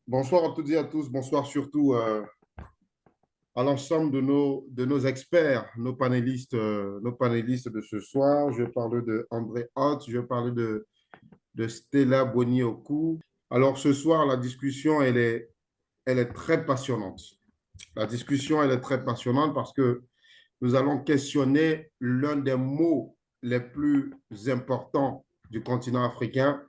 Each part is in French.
Bonsoir à toutes et à tous. Bonsoir surtout à l'ensemble de nos experts, nos panélistes de ce soir. Je vais parler de André Hott, je vais parler de Stella Bonioku. Alors ce soir, la discussion, elle est très passionnante. La discussion, elle est très passionnante parce que nous allons questionner l'un des mots les plus importants du continent africain.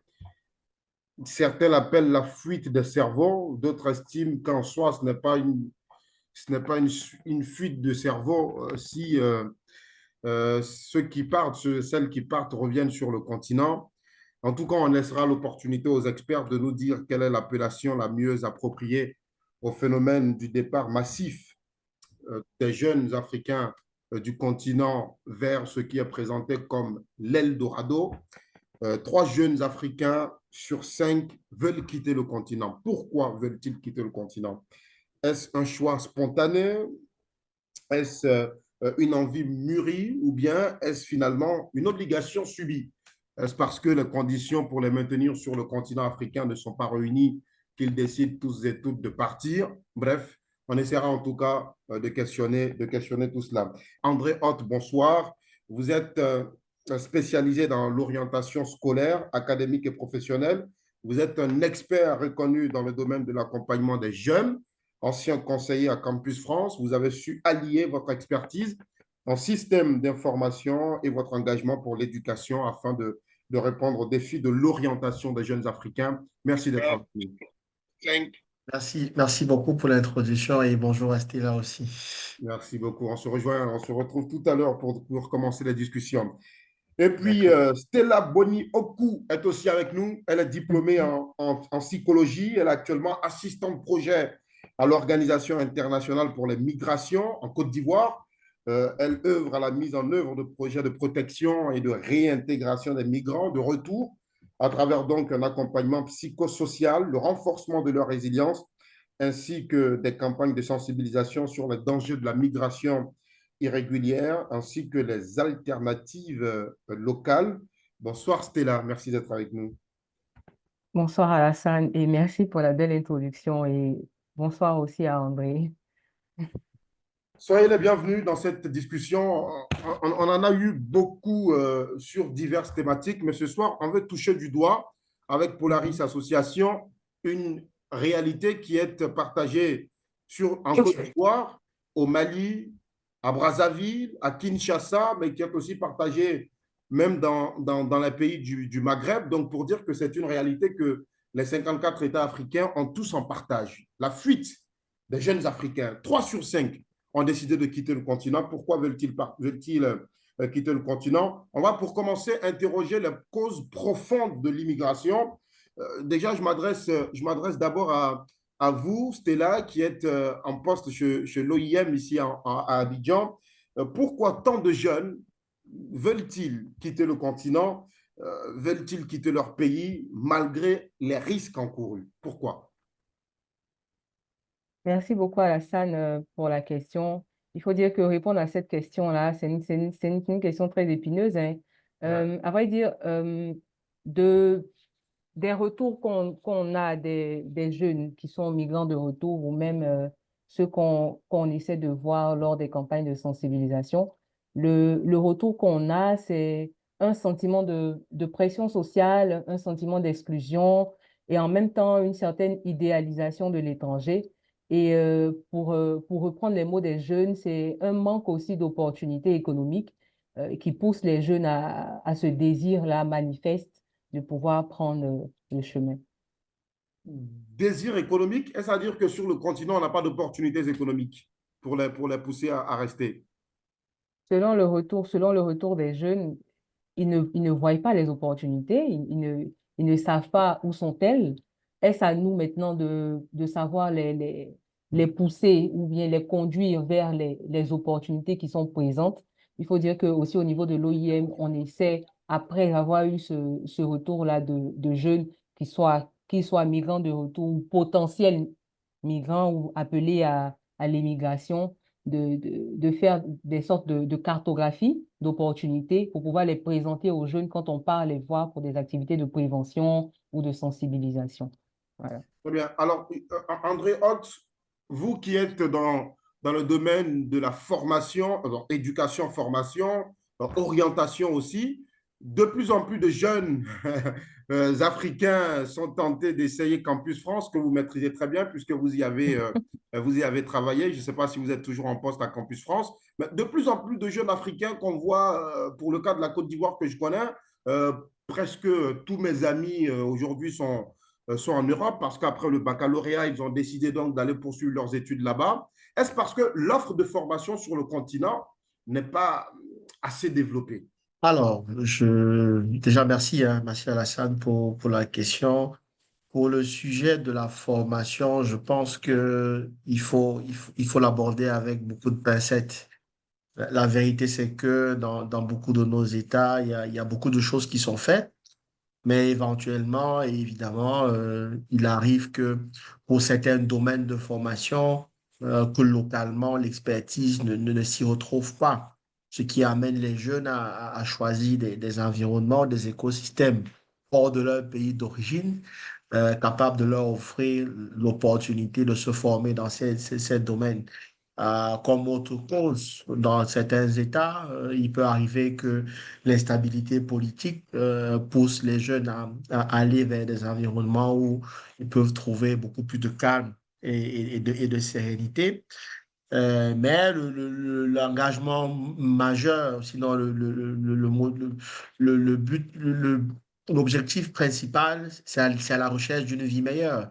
Certains l'appellent la fuite des cerveaux, d'autres estiment qu'en soi, ce n'est pas une fuite de cerveau si celles qui partent reviennent sur le continent. En tout cas, on laissera l'opportunité aux experts de nous dire quelle est l'appellation la mieux appropriée au phénomène du départ massif des jeunes Africains du continent vers ce qui est présenté comme l'Eldorado. Trois jeunes Africains sur cinq veulent quitter le continent. Pourquoi veulent-ils quitter le continent? Est-ce un choix spontané? Est-ce une envie mûrie ou bien est-ce finalement une obligation subie? Est-ce parce que les conditions pour les maintenir sur le continent africain ne sont pas réunies qu'ils décident tous et toutes de partir? Bref, on essaiera en tout cas de questionner tout cela. André Hott, bonsoir. Vous êtes spécialisé dans l'orientation scolaire, académique et professionnelle. Vous êtes un expert reconnu dans le domaine de l'accompagnement des jeunes, ancien conseiller à Campus France. Vous avez su allier votre expertise en système d'information et votre engagement pour l'éducation afin de répondre aux défis de l'orientation des jeunes Africains. Merci d'être avec nous. Merci beaucoup pour l'introduction et bonjour à Stella aussi. Merci beaucoup. On se retrouve tout à l'heure pour commencer la discussion. Et puis, D'accord. Stella Boni Oku est aussi avec nous. Elle est diplômée en psychologie. Elle est actuellement assistante projet à l'Organisation internationale pour les migrations en Côte d'Ivoire. Elle œuvre à la mise en œuvre de projets de protection et de réintégration des migrants de retour à travers donc un accompagnement psychosocial, le renforcement de leur résilience, ainsi que des campagnes de sensibilisation sur les dangers de la migration irrégulière, ainsi que les alternatives locales. Bonsoir Stella, merci d'être avec nous. Bonsoir Alassane et merci pour la belle introduction et bonsoir aussi à André. Soyez les bienvenus dans cette discussion. On en a eu beaucoup sur diverses thématiques, mais ce soir, on veut toucher du doigt avec Polaris Mhm. Association une réalité qui est partagée en Côte d'Ivoire, au Mali, à Brazzaville, à Kinshasa, mais qui est aussi partagée même dans les pays du Maghreb. Donc, pour dire que c'est une réalité que les 54 États africains ont tous en partage. La fuite des jeunes Africains, 3 sur 5 ont décidé de quitter le continent. Pourquoi veulent-ils quitter le continent? On va pour commencer interroger les causes profondes de l'immigration. Déjà, je m'adresse d'abord à vous, Stella, qui êtes en poste chez l'OIM ici à Abidjan. Pourquoi tant de jeunes veulent-ils quitter le continent? Veulent-ils quitter leur pays malgré les risques encourus? Pourquoi? Merci beaucoup Alassane pour la question. Il faut dire que répondre à cette question-là, c'est une question très épineuse, hein. Ouais. À vrai dire, de, des retours qu'on a des jeunes qui sont migrants de retour ou même ceux qu'on essaie de voir lors des campagnes de sensibilisation, le retour qu'on a, c'est un sentiment de pression sociale, un sentiment d'exclusion et en même temps une certaine idéalisation de l'étranger. Et pour reprendre les mots des jeunes, c'est un manque aussi d'opportunités économiques qui pousse les jeunes à ce désir-là manifeste de pouvoir prendre le chemin. Désir économique, est-ce à dire que sur le continent, on n'a pas d'opportunités économiques pour les pousser à rester? Selon le retour des jeunes, ils ne voient pas les opportunités, ils ne savent pas où sont-elles. Est-ce à nous maintenant de savoir les pousser ou bien les conduire vers les opportunités qui sont présentes? Il faut dire que aussi au niveau de l'OIM, on essaie, après avoir eu ce retour-là de jeunes qui soient migrants de retour ou potentiels migrants ou appelés à l'émigration, de faire des sortes de cartographie d'opportunités pour pouvoir les présenter aux jeunes quand on part les voir pour des activités de prévention ou de sensibilisation. Voilà. Très bien. Alors, André Holt, vous qui êtes dans le domaine de la formation, éducation, formation, orientation aussi, de plus en plus de jeunes Africains sont tentés d'essayer Campus France, que vous maîtrisez très bien puisque vous y avez travaillé. Je ne sais pas si vous êtes toujours en poste à Campus France, mais de plus en plus de jeunes Africains qu'on voit, pour le cas de la Côte d'Ivoire que je connais, euh, presque tous mes amis aujourd'hui sont en Europe parce qu'après le baccalauréat, ils ont décidé donc d'aller poursuivre leurs études là-bas. Est-ce parce que l'offre de formation sur le continent n'est pas assez développée? Alors, déjà merci, hein, merci Alassane pour la question. Pour le sujet de la formation, je pense que il faut l'aborder avec beaucoup de pincettes. La vérité, c'est que dans beaucoup de nos États, il y a beaucoup de choses qui sont faites. Mais éventuellement, et évidemment, il arrive que pour certains domaines de formation, que localement, l'expertise ne s'y retrouve pas, ce qui amène les jeunes à choisir des environnements, des écosystèmes hors de leur pays d'origine, capables de leur offrir l'opportunité de se former dans ces domaines. Comme autre cause, dans certains États, il peut arriver que l'instabilité politique pousse les jeunes à aller vers des environnements où ils peuvent trouver beaucoup plus de calme et de sérénité. Mais l'engagement majeur, sinon le but, l'objectif principal, c'est la recherche d'une vie meilleure.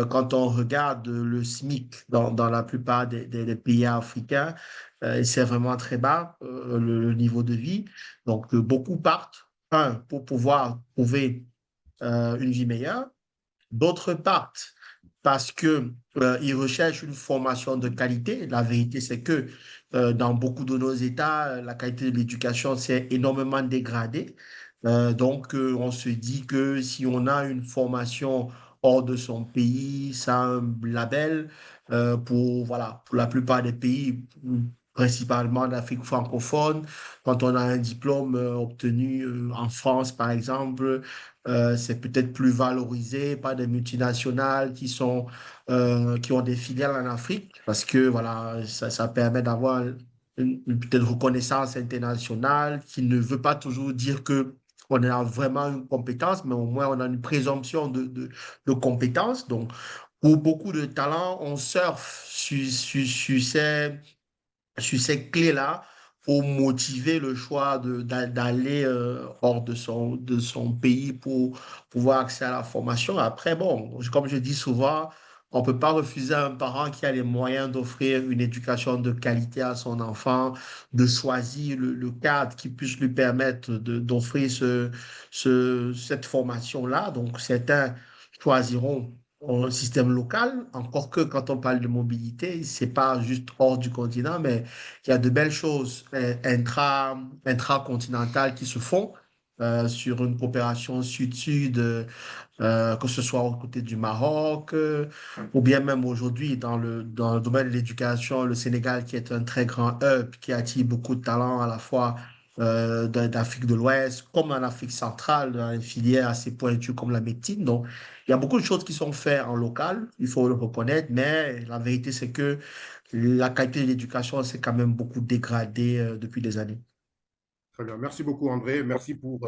Quand on regarde le SMIC dans la plupart des pays africains, c'est vraiment très bas, le niveau de vie. Donc, beaucoup partent, un, pour pouvoir trouver une vie meilleure. D'autre part, parce que ils recherchent une formation de qualité. La vérité, c'est que dans beaucoup de nos États, la qualité de l'éducation s'est énormément dégradée. Donc, on se dit que si on a une formation hors de son pays, ça a un label voilà, pour la plupart des pays, principalement d'Afrique francophone. Quand on a un diplôme obtenu en France, par exemple, c'est peut-être plus valorisé par des multinationales qui ont des filiales en Afrique parce que voilà, ça permet d'avoir une peut-être reconnaissance internationale qui ne veut pas toujours dire que on a vraiment une compétence, mais au moins on a une présomption de compétence. Donc, pour beaucoup de talents, on surfe sur ces clés-là pour motiver le choix d'aller hors de son pays pour pouvoir accéder à la formation. Après, bon, comme je dis souvent, on ne peut pas refuser à un parent qui a les moyens d'offrir une éducation de qualité à son enfant, de choisir le cadre qui puisse lui permettre d'offrir cette formation-là. Donc, certains choisiront un système local, encore que quand on parle de mobilité, c'est pas juste hors du continent, mais il y a de belles choses intracontinentales qui se font sur une coopération sud-sud, que ce soit aux côtés du Maroc, ou bien même aujourd'hui dans le domaine de l'éducation, le Sénégal qui est un très grand hub qui attire beaucoup de talents à la fois d'Afrique de l'Ouest comme en Afrique centrale, dans une filière assez pointue comme la médecine. Donc, il y a beaucoup de choses qui sont faites en local, il faut le reconnaître, mais la vérité, c'est que la qualité de l'éducation s'est quand même beaucoup dégradée depuis des années. Très bien. Merci beaucoup, André. Merci pour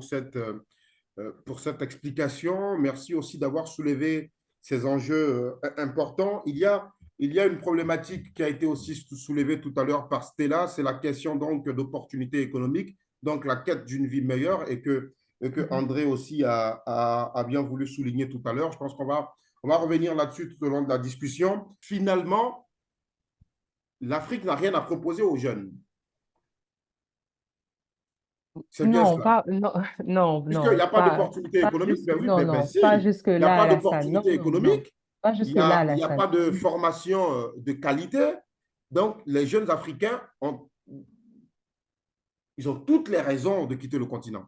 cette explication. Merci aussi d'avoir soulevé ces enjeux importants. Il y a une problématique qui a été aussi soulevée tout à l'heure par Stella, c'est la question donc d'opportunités économiques, donc la quête d'une vie meilleure et que Mhm. André aussi a bien voulu souligner tout à l'heure. Je pense on va revenir là-dessus tout au long de la discussion. Finalement, l'Afrique n'a rien à proposer aux jeunes. C'est bien Non, cela. pas, non, non, Puisqu'il n'y non, a pas d'opportunité pas économique, jusque, ben oui, non, ben non, si, pas il n'y a jusque-là, pas Alassane. Non, d'opportunité non, non, économique, pas jusque-là, il y a Alassane. pas de formation de qualité. Donc, les jeunes Africains ils ont toutes les raisons de quitter le continent.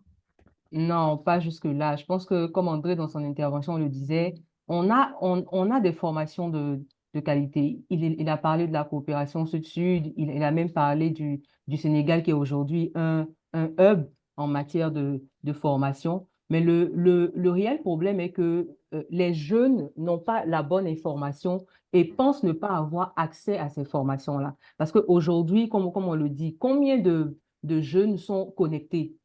Non, pas jusque-là. Je pense que, comme André, dans son intervention, le disait, on a des formations de qualité. Il a parlé de la coopération Sud-Sud, il a même parlé du Sénégal qui est aujourd'hui un hub en matière de formation. Mais le réel problème est que les jeunes n'ont pas la bonne information et pensent ne pas avoir accès à ces formations-là. Parce qu'aujourd'hui, comme on le dit, combien de jeunes sont connectés?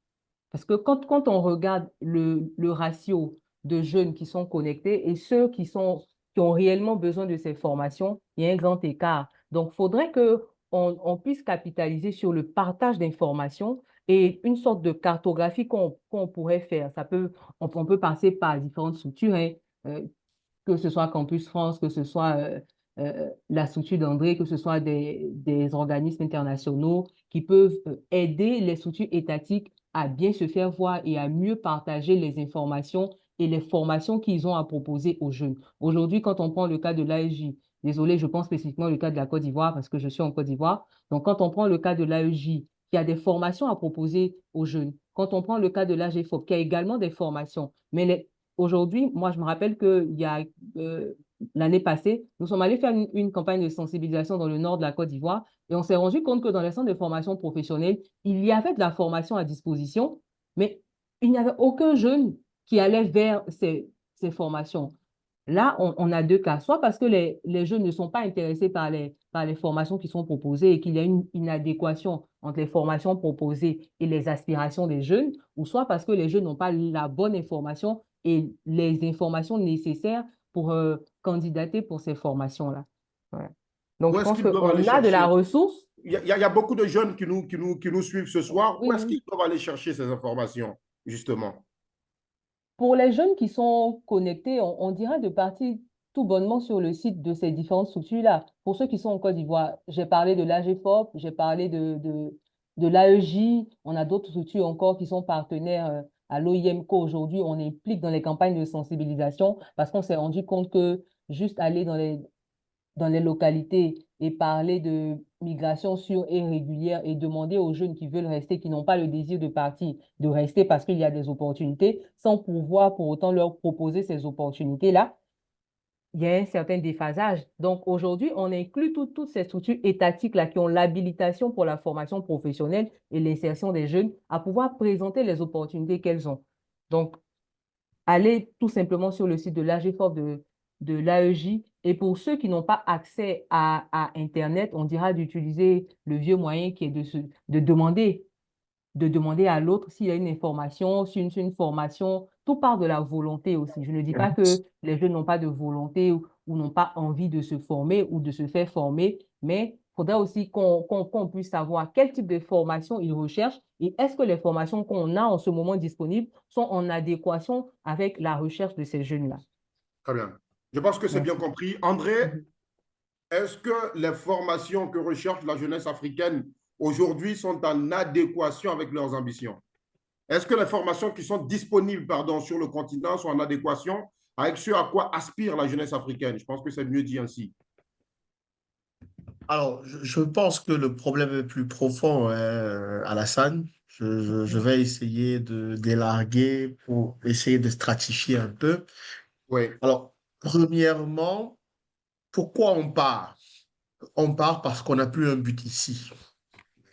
Parce que quand on regarde le ratio de jeunes qui sont connectés et ceux qui ont réellement besoin de ces formations, il y a un grand écart. Donc, il faudrait qu'on puisse capitaliser sur le partage d'informations et une sorte de cartographie qu'on pourrait faire. On peut passer par différentes structures, hein, euh, que ce soit Campus France, que ce soit la structure d'André, que ce soit des organismes internationaux qui peuvent aider les structures étatiques à bien se faire voir et à mieux partager les informations et les formations qu'ils ont à proposer aux jeunes. Aujourd'hui, quand on prend le cas de l'AEJ, désolé, je pense spécifiquement le cas de la Côte d'Ivoire parce que je suis en Côte d'Ivoire. Donc, quand on prend le cas de l'AEJ, qui a des formations à proposer aux jeunes, quand on prend le cas de l'AGFOP, qui a également des formations, mais aujourd'hui, moi, je me rappelle qu'il y a euh, l'année passée, nous sommes allés faire une campagne de sensibilisation dans le nord de la Côte d'Ivoire et on s'est rendu compte que dans les centres de formation professionnelle, il y avait de la formation à disposition, mais il n'y avait aucun jeune qui allait vers ces formations. Là, on a deux cas. Soit parce que les jeunes ne sont pas intéressés par les formations qui sont proposées et qu'il y a une inadéquation entre les formations proposées et les aspirations des jeunes, ou soit parce que les jeunes n'ont pas la bonne information et les informations nécessaires pour candidater pour ces formations-là. Ouais. Donc, Où je est-ce pense qu'ils doivent aller qu'on a de la chercher? ressource. Il y a beaucoup de jeunes qui nous suivent ce soir. Où Oui, est-ce oui. qu'ils doivent aller chercher ces informations, justement? Pour les jeunes qui sont connectés, on dirait de partir tout bonnement sur le site de ces différentes structures-là. Pour ceux qui sont en Côte d'Ivoire, j'ai parlé de l'AGFOP, j'ai parlé de l'AEJ, on a d'autres structures encore qui sont partenaires à l'OIMCO aujourd'hui. On implique dans les campagnes de sensibilisation parce qu'on s'est rendu compte que juste aller dans les localités et parler de migration sûre et régulière et demander aux jeunes qui veulent rester, qui n'ont pas le désir de partir, de rester parce qu'il y a des opportunités, sans pouvoir pour autant leur proposer ces opportunités-là, il y a un certain déphasage. Donc aujourd'hui, on inclut toutes ces structures étatiques-là qui ont l'habilitation pour la formation professionnelle et l'insertion des jeunes à pouvoir présenter les opportunités qu'elles ont. Donc, allez tout simplement sur le site de l'AGFOP de l'AEJ. Et pour ceux qui n'ont pas accès à Internet, on dira d'utiliser le vieux moyen qui est de demander à l'autre s'il y a une information, si une formation. Tout part de la volonté aussi. Je ne dis pas que les jeunes n'ont pas de volonté ou n'ont pas envie de se former ou de se faire former, mais il faudrait aussi qu'on puisse savoir quel type de formation ils recherchent et est-ce que les formations qu'on a en ce moment disponibles sont en adéquation avec la recherche de ces jeunes-là. Très bien. Je pense que c'est bien Merci. compris. André, Mhm. est-ce que les formations que recherche la jeunesse africaine aujourd'hui sont en adéquation avec leurs ambitions? Est-ce que les formations qui sont disponibles, pardon, sur le continent sont en adéquation avec ce à quoi aspire la jeunesse africaine? Je pense que c'est mieux dit ainsi. Alors, je pense que le problème est plus profond, hein, Alassane. Je vais essayer d'élarguer pour essayer de stratifier un peu. Oui, Alors, premièrement, pourquoi on part? On part parce qu'on n'a plus un but ici.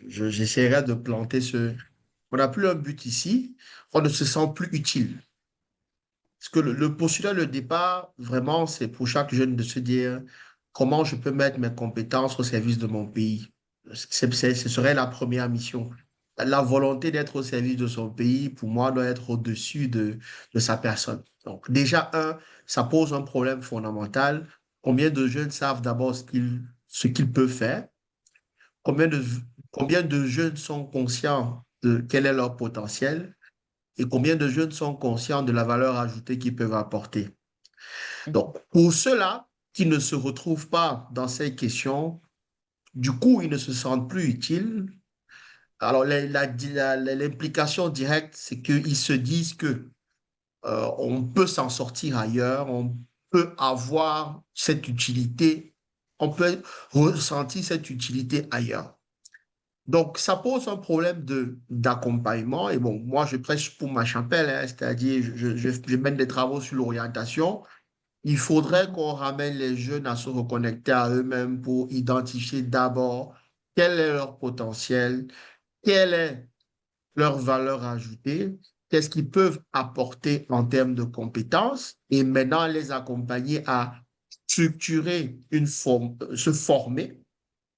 J'essaierai de planter ce... On n'a plus un but ici, on ne se sent plus utile. Parce que le postulat, le départ, vraiment, c'est pour chaque jeune de se dire comment je peux mettre mes compétences au service de mon pays. Ce serait la première mission. La volonté d'être au service de son pays, pour moi, doit être au-dessus de sa personne. Donc, déjà, ça pose un problème fondamental. Combien de jeunes savent d'abord ce qu'ils peuvent faire? Combien de, combien de jeunes sont conscients de quel est leur potentiel? Et combien de jeunes sont conscients de la valeur ajoutée qu'ils peuvent apporter. Donc, pour ceux-là qui ne se retrouvent pas dans ces questions, du coup, ils ne se sentent plus utiles. Alors, l'implication directe, c'est qu'ils se disent que on peut s'en sortir ailleurs, on peut avoir cette utilité, on peut ressentir cette utilité ailleurs. Donc, ça pose un problème d'accompagnement. Et bon, moi, je prêche pour ma chapelle, hein, c'est-à-dire je mène des travaux sur l'orientation. Il faudrait qu'on ramène les jeunes à se reconnecter à eux-mêmes pour identifier d'abord quel est leur potentiel, quelle est leur valeur ajoutée qu'est-ce qu'ils peuvent apporter en termes de compétences et maintenant les accompagner à structurer se former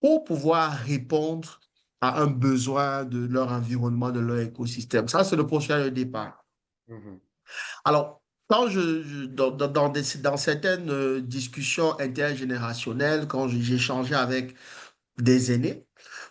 pour pouvoir répondre à un besoin de leur environnement, de leur écosystème. Ça, c'est le prochain départ. Mhm. Alors, dans certaines discussions intergénérationnelles, quand j'ai échangé avec des aînés,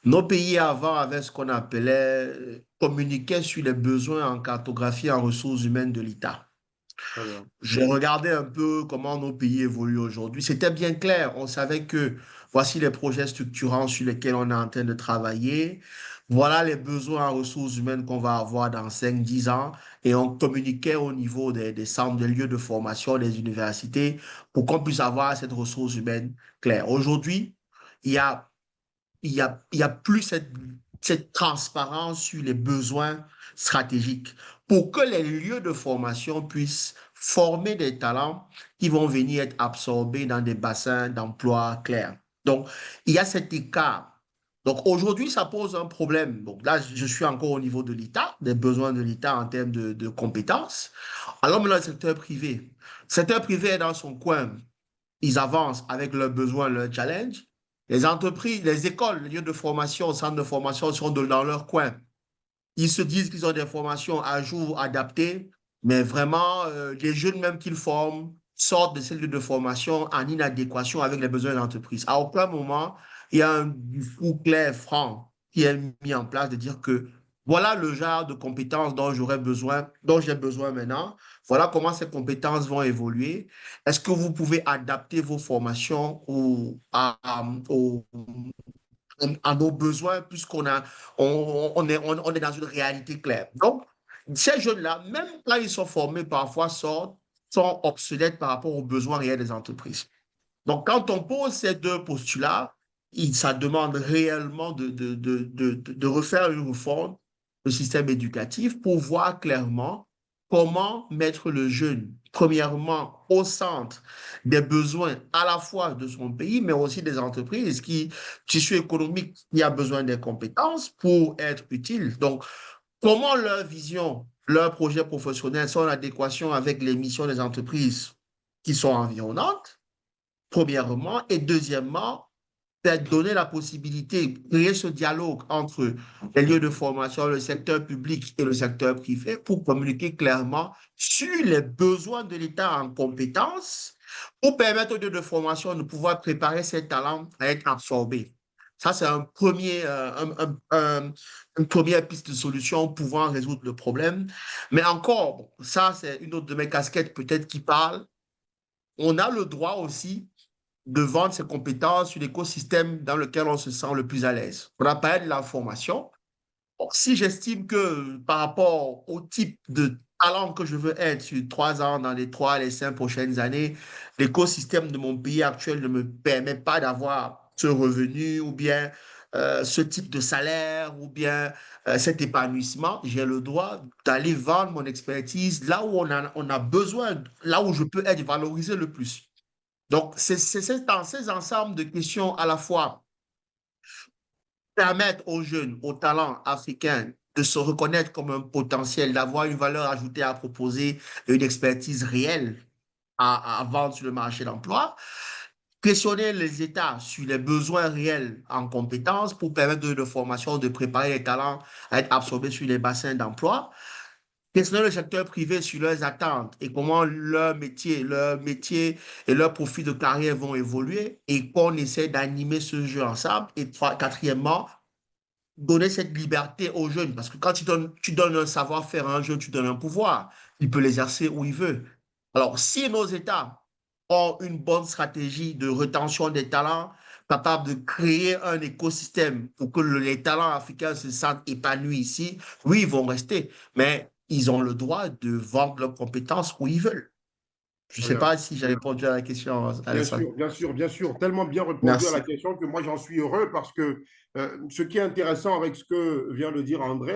nos pays avant avaient ce qu'on appelait, communiquaient sur les besoins en cartographie en ressources humaines de l'État. Très bien. J'ai regardé un peu comment nos pays évoluent aujourd'hui. C'était bien clair. On savait que voici les projets structurants sur lesquels on est en train de travailler. Voilà les besoins en ressources humaines qu'on va avoir dans 5 10 ans. Et on communiquait au niveau des centres, des lieux de formation, des universités, pour qu'on puisse avoir cette ressource humaine claire. Aujourd'hui, il y a il y a plus cette transparence sur les besoins stratégiques pour que les lieux de formation puissent former des talents qui vont venir être absorbés dans des bassins d'emploi clairs. Donc, il y a cet écart. Donc, aujourd'hui, ça pose un problème. Donc, là, je suis encore au niveau de l'État, des besoins de l'État en termes de compétences. Alors, maintenant, le secteur privé. Le secteur privé est dans son coin, ils avancent avec leurs besoins, leurs challenges. Les entreprises, les écoles, les lieux de formation, centres de formation sont dans leur coin. Ils se disent qu'ils ont des formations à jour, adaptées, mais vraiment, les jeunes même qu'ils forment sortent de ces lieux de formation en inadéquation avec les besoins de l'entreprise. À aucun moment, il y a un discours clair, franc, qui est mis en place de dire que voilà le genre de compétences dont j'aurais besoin, dont j'ai besoin maintenant. Voilà comment ces compétences vont évoluer. Est-ce que vous pouvez adapter vos formations à nos besoins, puisqu'on a, on est dans une réalité claire. Donc, ces jeunes-là, même quand ils sont formés, parfois sont obsolètes par rapport aux besoins réels des entreprises. Donc, quand on pose ces deux postulats, ça demande réellement de refaire une réforme du système éducatif pour voir clairement comment mettre le jeune, premièrement, au centre des besoins à la fois de son pays, mais aussi des entreprises tissu économique qui a besoin des compétences pour être utile. Donc, comment leur vision, leur projet professionnel sont en adéquation avec les missions des entreprises qui sont environnantes, premièrement, et deuxièmement, donner la possibilité, créer ce dialogue entre les lieux de formation, le secteur public et le secteur privé pour communiquer clairement sur les besoins de l'État en compétences pour permettre aux lieux de formation de pouvoir préparer ces talents à être absorbés. Ça, c'est une première piste de solution pouvant résoudre le problème. Mais encore, bon, ça, c'est une autre de mes casquettes peut-être qui parle. On a le droit aussi de vendre ses compétences sur l'écosystème dans lequel on se sent le plus à l'aise. On a parlé de la formation. Bon, si j'estime que par rapport au type de talent que je veux être sur 3 ans, dans les 3 les 5 prochaines années, l'écosystème de mon pays actuel ne me permet pas d'avoir ce revenu ou bien ce type de salaire ou bien cet épanouissement, j'ai le droit d'aller vendre mon expertise là où on a besoin, là où je peux être valorisé le plus. Donc, c'est dans ces ensembles de questions à la fois permettre aux jeunes, aux talents africains de se reconnaître comme un potentiel, d'avoir une valeur ajoutée à proposer et une expertise réelle à vendre sur le marché de l'emploi, questionner les États sur les besoins réels en compétences pour permettre de formation, de préparer les talents à être absorbés sur les bassins d'emploi, questionner le secteur privé sur leurs attentes et comment leur métier et leur profil de carrière vont évoluer et qu'on essaie d'animer ce jeu ensemble. Et quatrièmement, donner cette liberté aux jeunes. Parce que quand tu donnes un savoir-faire à un jeune, tu donnes un pouvoir. Il peut l'exercer où il veut. Alors, si nos États ont une bonne stratégie de rétention des talents, capables de créer un écosystème pour que les talents africains se sentent épanouis ici, oui, ils vont rester. Mais ils ont le droit de vendre leurs compétences où ils veulent. Je ne Très sais bien. pas si j'ai répondu à la question, Bien Alessandre. sûr, bien sûr, bien sûr. Tellement bien répondu à Merci. la question que moi, j'en suis heureux parce que ce qui est intéressant avec ce que vient de dire André,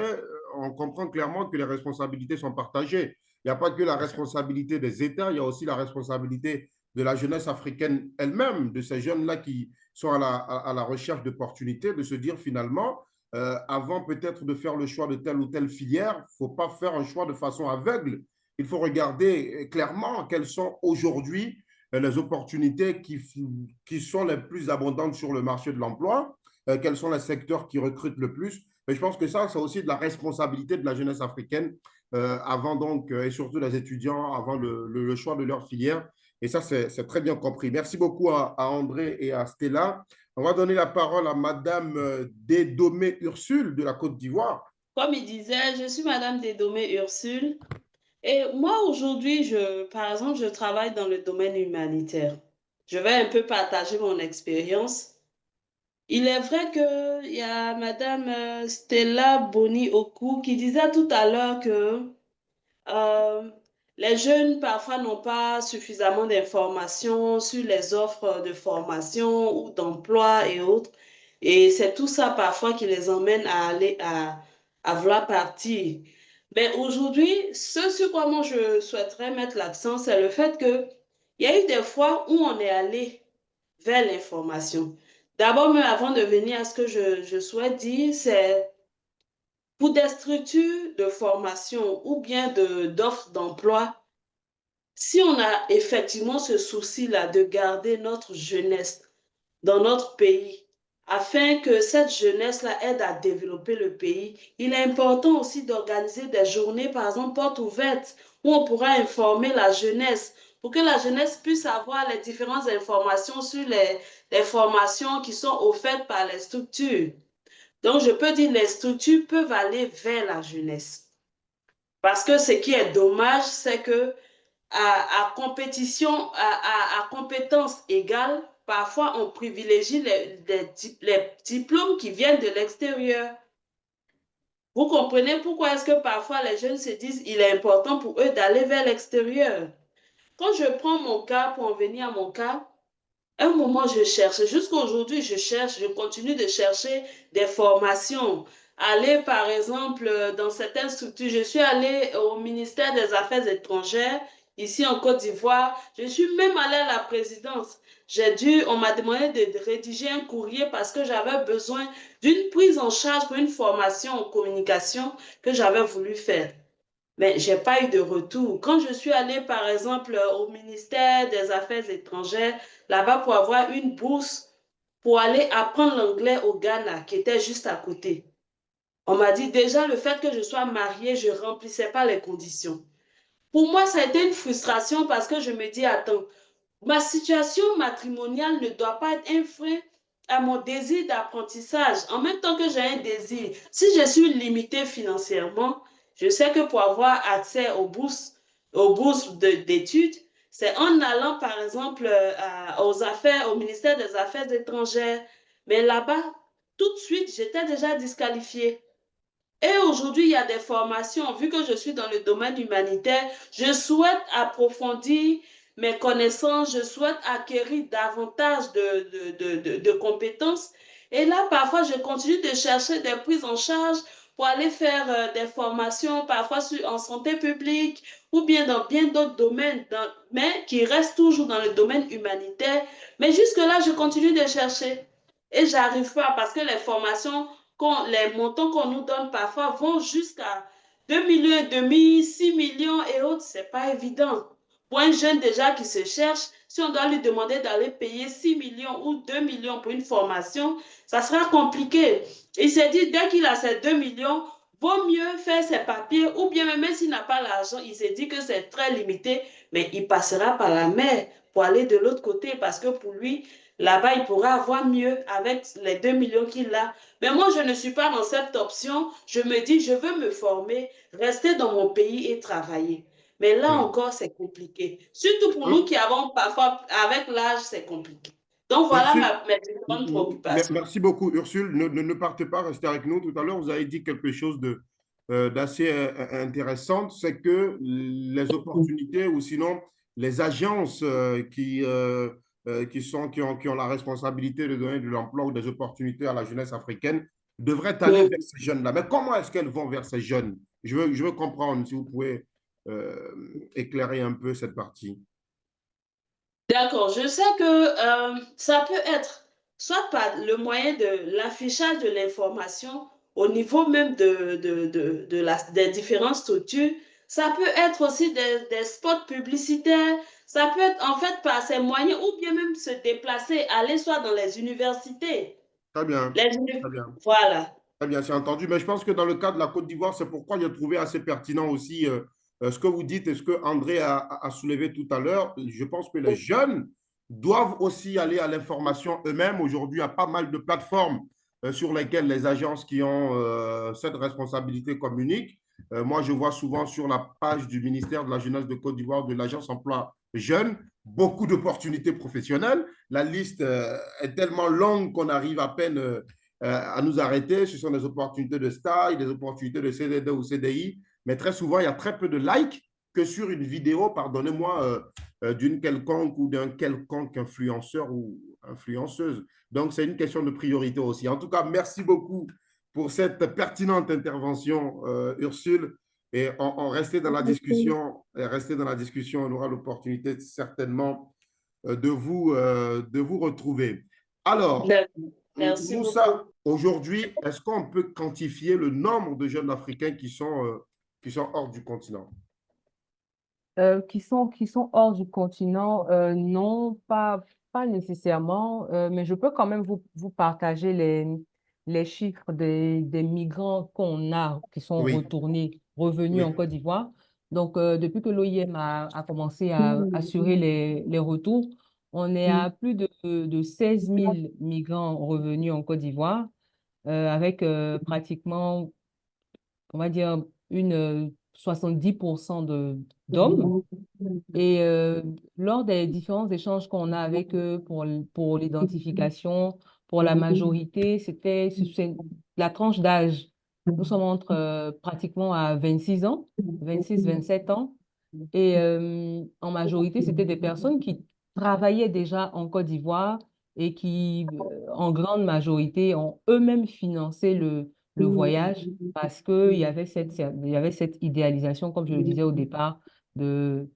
on comprend clairement que les responsabilités sont partagées. Il n'y a pas que la responsabilité des États, il y a aussi la responsabilité de la jeunesse africaine elle-même, de ces jeunes-là qui sont à la recherche d'opportunités, de se dire finalement, avant peut-être de faire le choix de telle ou telle filière, il ne faut pas faire un choix de façon aveugle. Il faut regarder clairement quelles sont aujourd'hui les opportunités qui sont les plus abondantes sur le marché de l'emploi, quels sont les secteurs qui recrutent le plus. Mais je pense que ça, c'est aussi de la responsabilité de la jeunesse africaine avant donc, et surtout des étudiants, avant le choix de leur filière. Et ça, c'est très bien compris. Merci beaucoup à André et à Stella. On va donner la parole à Madame Dédomé Ursule de la Côte d'Ivoire. Comme il disait, je suis Madame Dédomé Ursule. Et moi, aujourd'hui, par exemple, je travaille dans le domaine humanitaire. Je vais un peu partager mon expérience. Il est vrai qu'il y a Madame Stella Boni Oku qui disait tout à l'heure que euh, les jeunes parfois n'ont pas suffisamment d'informations sur les offres de formation ou d'emploi et autres. Et c'est tout ça parfois qui les emmène à vouloir partir. Mais aujourd'hui, ce sur quoi moi je souhaiterais mettre l'accent, c'est le fait que il y a eu des fois où on est allé vers l'information. D'abord, mais avant de venir à ce que je souhaite dire, c'est pour des structures de formation ou bien d'offres d'emploi, si on a effectivement ce souci-là de garder notre jeunesse dans notre pays, afin que cette jeunesse-là aide à développer le pays, il est important aussi d'organiser des journées, par exemple, portes ouvertes, où on pourra informer la jeunesse, pour que la jeunesse puisse avoir les différentes informations sur les formations qui sont offertes par les structures. Donc, je peux dire que les structures peuvent aller vers la jeunesse. Parce que ce qui est dommage, c'est que à compétition, à compétences égales, parfois on privilégie les diplômes qui viennent de l'extérieur. Vous comprenez pourquoi est-ce que parfois les jeunes se disent qu'il est important pour eux d'aller vers l'extérieur. Quand je prends mon cas, pour en venir à mon cas, un moment, je cherche. Jusqu'à aujourd'hui, je cherche, je continue de chercher des formations. Aller, par exemple, dans certaines structures. Je suis allée au ministère des Affaires étrangères, ici en Côte d'Ivoire. Je suis même allée à la présidence. On m'a demandé de rédiger un courrier parce que j'avais besoin d'une prise en charge pour une formation en communication que j'avais voulu faire. Mais je n'ai pas eu de retour. Quand je suis allée, par exemple, au ministère des Affaires étrangères, là-bas pour avoir une bourse pour aller apprendre l'anglais au Ghana, qui était juste à côté. On m'a dit déjà le fait que je sois mariée, je ne remplissais pas les conditions. Pour moi, ça a été une frustration parce que je me dis, attends, ma situation matrimoniale ne doit pas être un frein à mon désir d'apprentissage. En même temps que j'ai un désir, si je suis limitée financièrement, je sais que pour avoir accès aux bourses d'études, c'est en allant, par exemple, au ministère des Affaires étrangères. Mais là-bas, tout de suite, j'étais déjà disqualifiée. Et aujourd'hui, il y a des formations. Vu que je suis dans le domaine humanitaire, je souhaite approfondir mes connaissances, je souhaite acquérir davantage de compétences. Et là, parfois, je continue de chercher des prises en charge pour aller faire des formations, parfois en santé publique ou bien dans bien d'autres domaines, mais qui restent toujours dans le domaine humanitaire. Mais jusque-là, je continue de chercher. Et j'arrive pas parce que les formations les montants qu'on nous donne parfois vont jusqu'à 2 millions et demi, 6 millions et autres, c'est pas évident. Pour un jeune déjà qui se cherche, si on doit lui demander d'aller payer 6 millions ou 2 millions pour une formation, ça sera compliqué. Il s'est dit, dès qu'il a ces 2 millions, vaut mieux faire ses papiers, ou bien même s'il n'a pas l'argent, il s'est dit que c'est très limité, mais il passera par la mer pour aller de l'autre côté, parce que pour lui, là-bas, il pourra avoir mieux avec les 2 millions qu'il a. Mais moi, je ne suis pas dans cette option. Je me dis, je veux me former, rester dans mon pays et travailler. Mais là Oui. encore, c'est compliqué. Surtout pour nous qui avons parfois, avec l'âge, c'est compliqué. Donc voilà Ursule, mes différentes préoccupations. merci beaucoup, Ursule. Ne partez pas, restez avec nous. Tout à l'heure, vous avez dit quelque chose d'assez intéressant, c'est que les opportunités ou sinon les agences qui ont la responsabilité de donner de l'emploi ou des opportunités à la jeunesse africaine devraient aller vers ces jeunes-là. Mais comment est-ce qu'elles vont vers ces jeunes? Je veux comprendre, si vous pouvez éclairer un peu cette partie. D'accord, je sais que ça peut être soit par le moyen de l'affichage de l'information au niveau même des différentes structures. Ça peut être aussi des spots publicitaires. Ça peut être en fait par ces moyens ou bien même se déplacer, aller soit dans les universités. Très bien, Les très uni- bien. Voilà. Très bien, c'est entendu. Mais je pense que dans le cas de la Côte d'Ivoire, c'est pourquoi j'ai trouvé assez pertinent aussi ce que vous dites et ce que André a soulevé tout à l'heure. Je pense que les jeunes doivent aussi aller à l'information eux-mêmes. Aujourd'hui, il y a pas mal de plateformes sur lesquelles les agences qui ont cette responsabilité communiquent. Moi, je vois souvent sur la page du ministère de la Jeunesse de Côte d'Ivoire, de l'Agence Emploi Jeunes, beaucoup d'opportunités professionnelles. La liste est tellement longue qu'on arrive à peine à nous arrêter. Ce sont des opportunités de stage, des opportunités de CDD ou CDI, mais très souvent, il y a très peu de likes que sur une vidéo, pardonnez-moi, d'une quelconque ou d'un quelconque influenceur ou influenceuse. Donc, c'est une question de priorité aussi. En tout cas, merci beaucoup pour cette pertinente intervention, Ursule. Et on restait dans la discussion, restez dans la discussion, on aura l'opportunité certainement de vous retrouver. Alors, D'accord. Merci beaucoup. Moussa, aujourd'hui, est-ce qu'on peut quantifier le nombre de jeunes Africains qui sont hors du continent? Qui sont hors du continent, non, pas nécessairement, mais je peux quand même vous partager les chiffres des migrants qu'on a, qui sont Oui, revenus en oui. Côte d'Ivoire. Donc, depuis que l'OIM a commencé à assurer les retours, on est à plus de 16 000 migrants revenus en Côte d'Ivoire, avec pratiquement, on va dire, 70% d'hommes. Et lors des différents échanges qu'on a avec eux pour l'identification, pour la majorité, c'est la tranche d'âge. Nous sommes entre pratiquement à 26 ans, 26, 27 ans. Et en majorité, c'était des personnes qui travaillaient déjà en Côte d'Ivoire et qui, en grande majorité, ont eux-mêmes financé le voyage parce il y avait cette idéalisation, comme je le disais au départ, de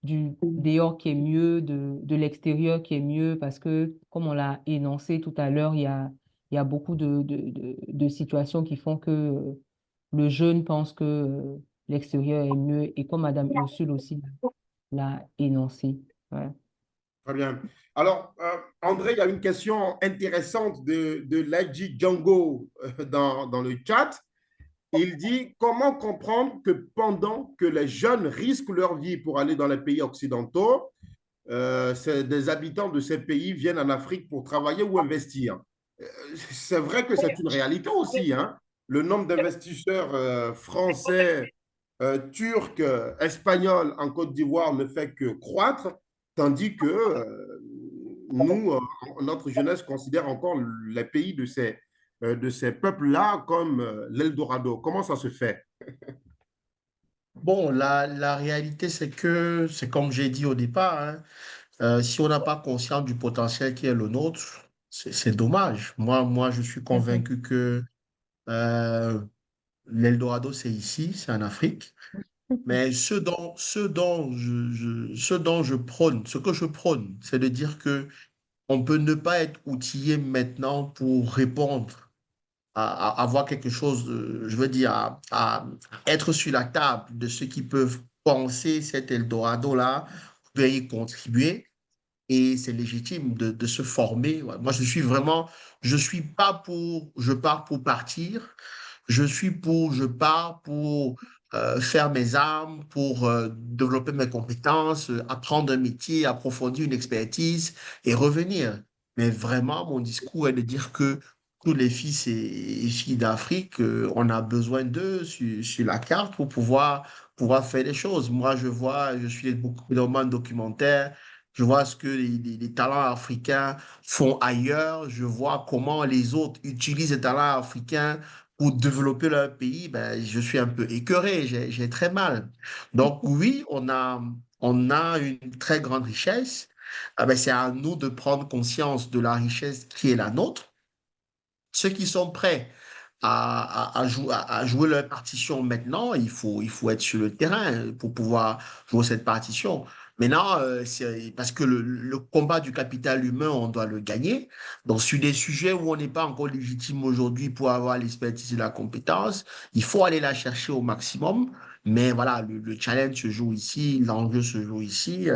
du dehors qui est mieux, de l'extérieur qui est mieux, parce que, comme on l'a énoncé tout à l'heure, il y a beaucoup de situations qui font que le jeune pense que l'extérieur est mieux, et comme Madame Ursule aussi l'a énoncé. Ouais. Très bien. Alors, André, il y a une question intéressante de Ledji Django dans le chat. Il dit, comment comprendre que pendant que les jeunes risquent leur vie pour aller dans les pays occidentaux, des habitants de ces pays viennent en Afrique pour travailler ou investir? C'est vrai que c'est une réalité aussi, hein. Le nombre d'investisseurs français, turcs, espagnols en Côte d'Ivoire ne fait que croître, tandis que nous, notre jeunesse considère encore les pays de ces peuples-là comme l'Eldorado. Comment ça se fait? Bon, la réalité, c'est que, c'est comme j'ai dit au départ, hein, si on n'a pas conscience du potentiel qui est le nôtre, c'est dommage. Moi, je suis Mhm. convaincu que euh, l'Eldorado, c'est ici, c'est en Afrique. Mais ce dont je prône, ce que je prône, c'est de dire que on peut ne pas être outillé maintenant pour répondre à avoir quelque chose, je veux dire, à être sur la table de ceux qui peuvent penser cet Eldorado-là, peut y contribuer. Et c'est légitime de se former. Ouais. Moi, je suis pas pour, je pars pour partir. Je pars pour faire mes armes, pour développer mes compétences, apprendre un métier, approfondir une expertise et revenir. Mais vraiment, mon discours est de dire que tous les fils et filles d'Afrique, on a besoin d'eux sur la carte pour pouvoir faire des choses. Moi, je suis beaucoup de documentaires, je vois ce que les talents africains font ailleurs, je vois comment les autres utilisent les talents africains pour développer leur pays. Ben, je suis un peu écœuré, j'ai très mal. Donc oui, on a une très grande richesse. Ah ben, c'est à nous de prendre conscience de la richesse qui est la nôtre. Ceux qui sont prêts à jouer leur partition maintenant, il faut être sur le terrain pour pouvoir jouer cette partition. Maintenant, parce que le combat du capital humain, on doit le gagner. Donc, sur des sujets où on n'est pas encore légitime aujourd'hui pour avoir l'expertise et la compétence, il faut aller la chercher au maximum. Mais voilà, le challenge se joue ici, l'enjeu se joue ici.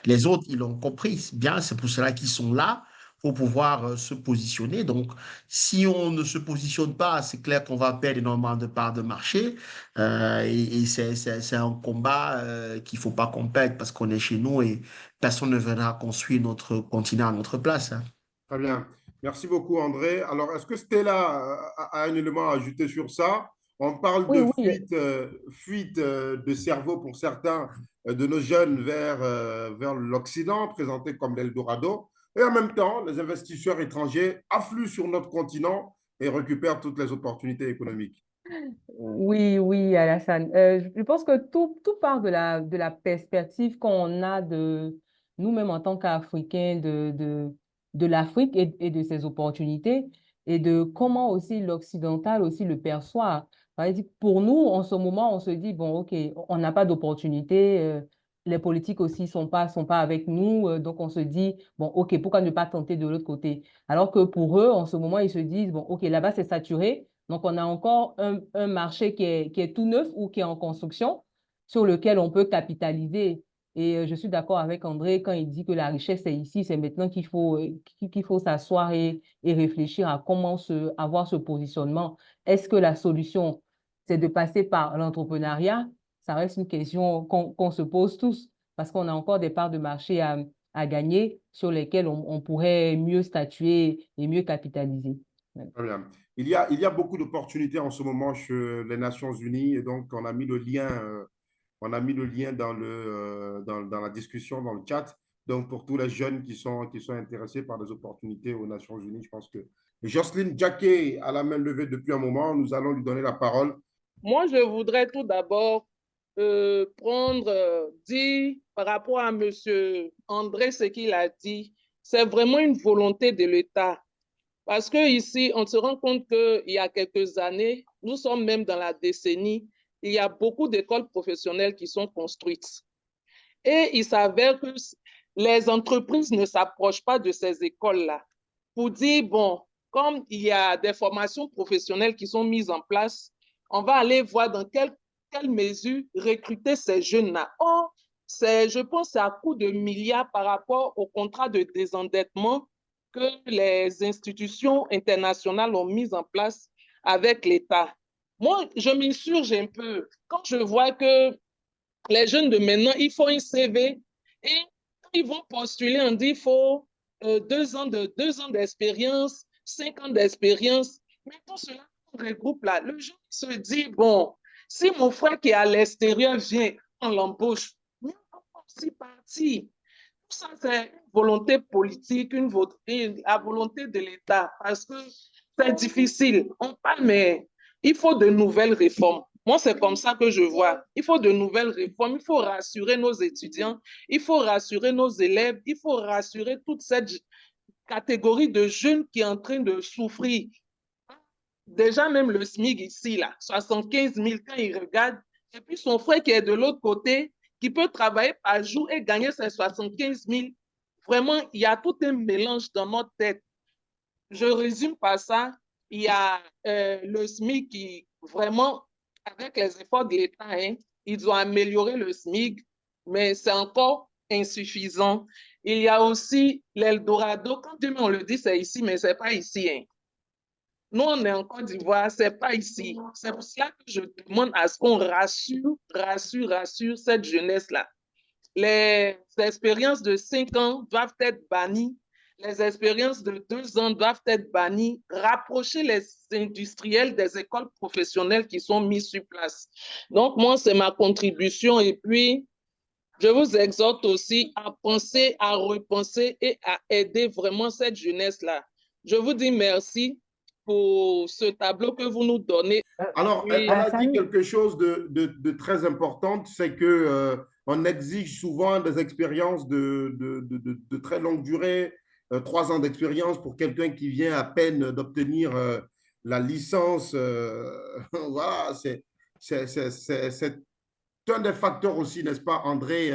Les autres, ils l'ont compris. Bien, c'est pour cela qu'ils sont là pour pouvoir se positionner. Donc, si on ne se positionne pas, c'est clair qu'on va perdre énormément de parts de marché. Et c'est un combat qu'il ne faut pas qu'on perde parce qu'on est chez nous et personne ne viendra construire notre continent à notre place, hein. Très bien. Merci beaucoup, André. Alors, est-ce que Stella a un élément à ajouter sur ça? On parle Oui, de oui. fuite de cerveau pour certains de nos jeunes vers l'Occident, présenté comme l'Eldorado. Et en même temps, les investisseurs étrangers affluent sur notre continent et récupèrent toutes les opportunités économiques. Oui, oui, Alassane. Je pense que tout part de la perspective qu'on a de nous-mêmes en tant qu'Africains de l'Afrique et de ses opportunités et de comment aussi l'occidental aussi le perçoit. Par exemple, pour nous, en ce moment, on se dit, bon, OK, on n'a pas d'opportunité, les politiques aussi sont pas avec nous, donc on se dit, bon, OK, pourquoi ne pas tenter de l'autre côté? Alors que pour eux, en ce moment, ils se disent, bon, OK, là-bas, c'est saturé. Donc, on a encore un marché qui est tout neuf ou qui est en construction sur lequel on peut capitaliser. Et je suis d'accord avec André quand il dit que la richesse est ici, c'est maintenant qu'il faut s'asseoir et réfléchir à comment avoir ce positionnement. Est-ce que la solution, c'est de passer par l'entrepreneuriat? Ça reste une question qu'on se pose tous parce qu'on a encore des parts de marché à gagner sur lesquelles on pourrait mieux statuer et mieux capitaliser. Ouais. Très bien. Il y a beaucoup d'opportunités en ce moment chez les Nations Unies et donc on a mis le lien dans la discussion, dans le chat. Donc, pour tous les jeunes qui sont intéressés par des opportunités aux Nations Unies, je pense que Jocelyne Jacquet a la main levée depuis un moment. Nous allons lui donner la parole. Moi, je voudrais tout d'abord dire par rapport à M. André ce qu'il a dit, c'est vraiment une volonté de l'État. Parce qu'ici, on se rend compte qu'il y a quelques années, nous sommes même dans la décennie, il y a beaucoup d'écoles professionnelles qui sont construites. Et il s'avère que les entreprises ne s'approchent pas de ces écoles-là pour dire, bon, comme il y a des formations professionnelles qui sont mises en place, on va aller voir dans quelle mesure recruter ces jeunes-là. Or, je pense que c'est à coût de milliards par rapport au contrat de désendettement que les institutions internationales ont mis en place avec l'État. Moi, je m'insurge un peu quand je vois que les jeunes de maintenant, ils font un CV et ils vont postuler, on dit il faut 2 ans d'expérience, 5 ans d'expérience. Mais tout cela, on regroupe là. Le jeune se dit, bon, si mon frère qui est à l'extérieur vient, on l'embauche. Mais on peut aussi partir. Tout ça, c'est une volonté politique, la volonté de l'État, parce que c'est difficile. On parle, mais il faut de nouvelles réformes. Moi, c'est comme ça que je vois. Il faut de nouvelles réformes. Il faut rassurer nos étudiants. Il faut rassurer nos élèves. Il faut rassurer toute cette catégorie de jeunes qui est en train de souffrir. Déjà, même le SMIC ici, là, 75 000 quand il regarde, et puis son frère qui est de l'autre côté, qui peut travailler par jour et gagner ses 75 000. Vraiment, il y a tout un mélange dans notre tête. Je résume par ça. Il y a le SMIC qui, vraiment, avec les efforts de l'État, hein, ils ont amélioré le SMIC, mais c'est encore insuffisant. Il y a aussi l'Eldorado. Quand demain on le dit, c'est ici, mais ce n'est pas ici, hein. Nous, on est en Côte d'Ivoire, ce n'est pas ici. C'est pour cela que je demande à ce qu'on rassure cette jeunesse-là. Les expériences de 5 ans doivent être bannies. Les expériences de 2 ans doivent être bannies. Rapprocher les industriels des écoles professionnelles qui sont mises sur place. Donc, moi, c'est ma contribution. Et puis, je vous exhorte aussi à penser, à repenser et à aider vraiment cette jeunesse-là. Je vous dis merci pour ce tableau que vous nous donnez. Alors, Oui. elle a dit Alassane, quelque chose de très important, c'est que on exige souvent des expériences de très longue durée, 3 ans d'expérience pour quelqu'un qui vient à peine d'obtenir la licence. Voilà, c'est un des facteurs aussi, n'est-ce pas, André,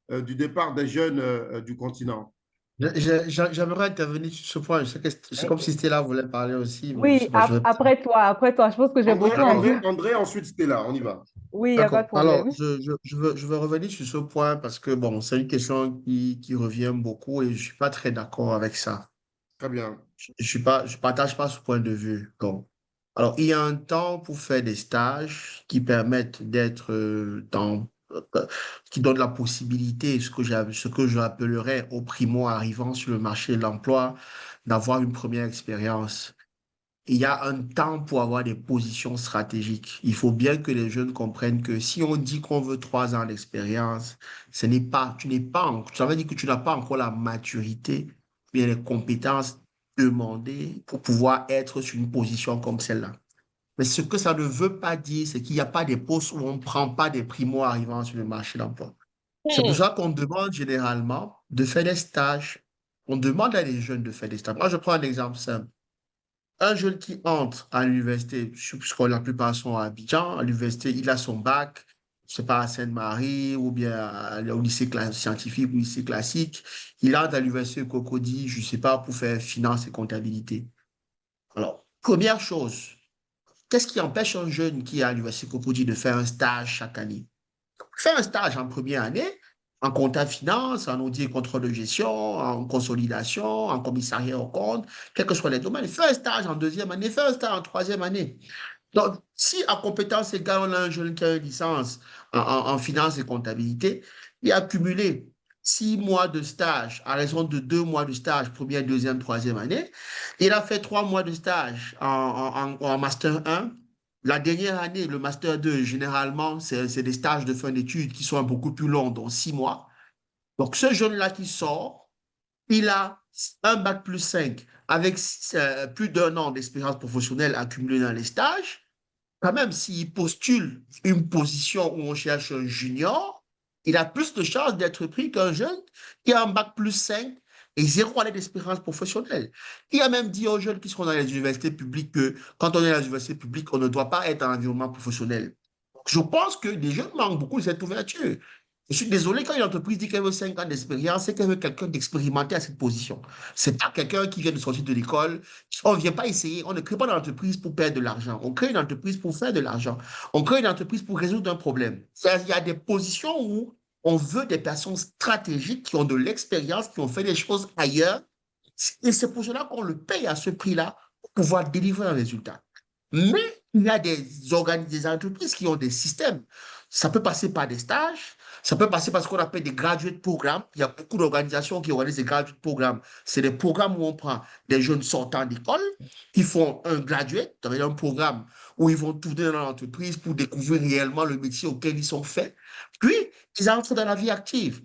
du départ des jeunes du continent. J'aimerais intervenir sur ce point. C'est comme si Stella voulait parler aussi, mais je Oui, sais pas, je vais... après toi, je pense que j'ai bossé un peu. André, ensuite Stella, on y va. Oui, il n'y a pas de D'accord. Alors, problème. je veux revenir sur ce point parce que, bon, c'est une question qui revient beaucoup et je suis pas très d'accord avec ça. Très bien. Je partage pas ce point de vue. Donc, alors, il y a un temps pour faire des stages qui permettent d'être qui donnent la possibilité, ce que j'appellerais aux primo arrivants sur le marché de l'emploi, d'avoir une première expérience. Il y a un temps pour avoir des positions stratégiques. Il faut bien que les jeunes comprennent que si on dit qu'on veut 3 ans d'expérience, tu n'es pas, ça veut dire que tu n'as pas encore la maturité, bien les compétences demandées pour pouvoir être sur une position comme celle-là. Mais ce que ça ne veut pas dire, c'est qu'il n'y a pas des postes où on ne prend pas des primo-arrivants sur le marché de l'emploi. C'est pour Hmm. ça qu'on demande généralement de faire des stages. On demande à des jeunes de faire des stages. Moi, je prends un exemple simple. Un jeune qui entre à l'université, puisque la plupart sont à Abidjan, à l'université, il a son bac, je sais pas, à Sainte-Marie ou bien au lycée scientifique ou lycée classique. Il entre à l'université Cocody, je sais pas, pour faire finance et comptabilité. Alors, première chose, qu'est-ce qui empêche un jeune qui est à l'université Cocody de faire un stage chaque année? Faire un stage en première année, en compta finance, en audit et contrôle de gestion, en consolidation, en commissariat aux comptes, quels que soient les domaines. Faire un stage en deuxième année, faire un stage en troisième année. Donc, si à compétence égale, on a un jeune qui a une licence en finance et comptabilité, il a accumulé 6 mois de stage à raison de 2 mois de stage, première, deuxième, troisième année. Il a fait 3 mois de stage en Master 1. La dernière année, le Master 2, généralement, c'est des stages de fin d'études qui sont beaucoup plus longs, donc 6 mois. Donc, ce jeune-là qui sort, il a un bac plus 5 avec plus d'1 an d'expérience professionnelle accumulée dans les stages. Quand même, s'il postule une position où on cherche un junior, il a plus de chances d'être pris qu'un jeune qui a un bac plus 5 et 0 année d'expérience professionnelle. Il a même dit aux jeunes qui sont dans les universités publiques que quand on est dans les universités publiques, on ne doit pas être en environnement professionnel. Je pense que les jeunes manquent beaucoup de cette ouverture. Je suis désolé, quand une entreprise dit qu'elle veut 5 ans d'expérience, c'est qu'elle veut quelqu'un d'expérimenté à cette position. C'est pas quelqu'un qui vient de sortir de l'école. On ne vient pas essayer, on ne crée pas d'entreprise pour perdre de l'argent. On crée une entreprise pour faire de l'argent. On crée une entreprise pour résoudre un problème. Il y a des positions où on veut des personnes stratégiques qui ont de l'expérience, qui ont fait des choses ailleurs. Et c'est pour cela qu'on le paye à ce prix-là pour pouvoir délivrer un résultat. Mais il y a des entreprises qui ont des systèmes. Ça peut passer par des stages, ça peut passer par ce qu'on appelle des graduate programmes. Il y a beaucoup d'organisations qui organisent des graduate programmes. C'est des programmes où on prend des jeunes sortant d'école qui font un graduate, c'est-à-dire un programme où ils vont tourner dans l'entreprise pour découvrir réellement le métier auquel ils sont faits. Puis, ils entrent dans la vie active.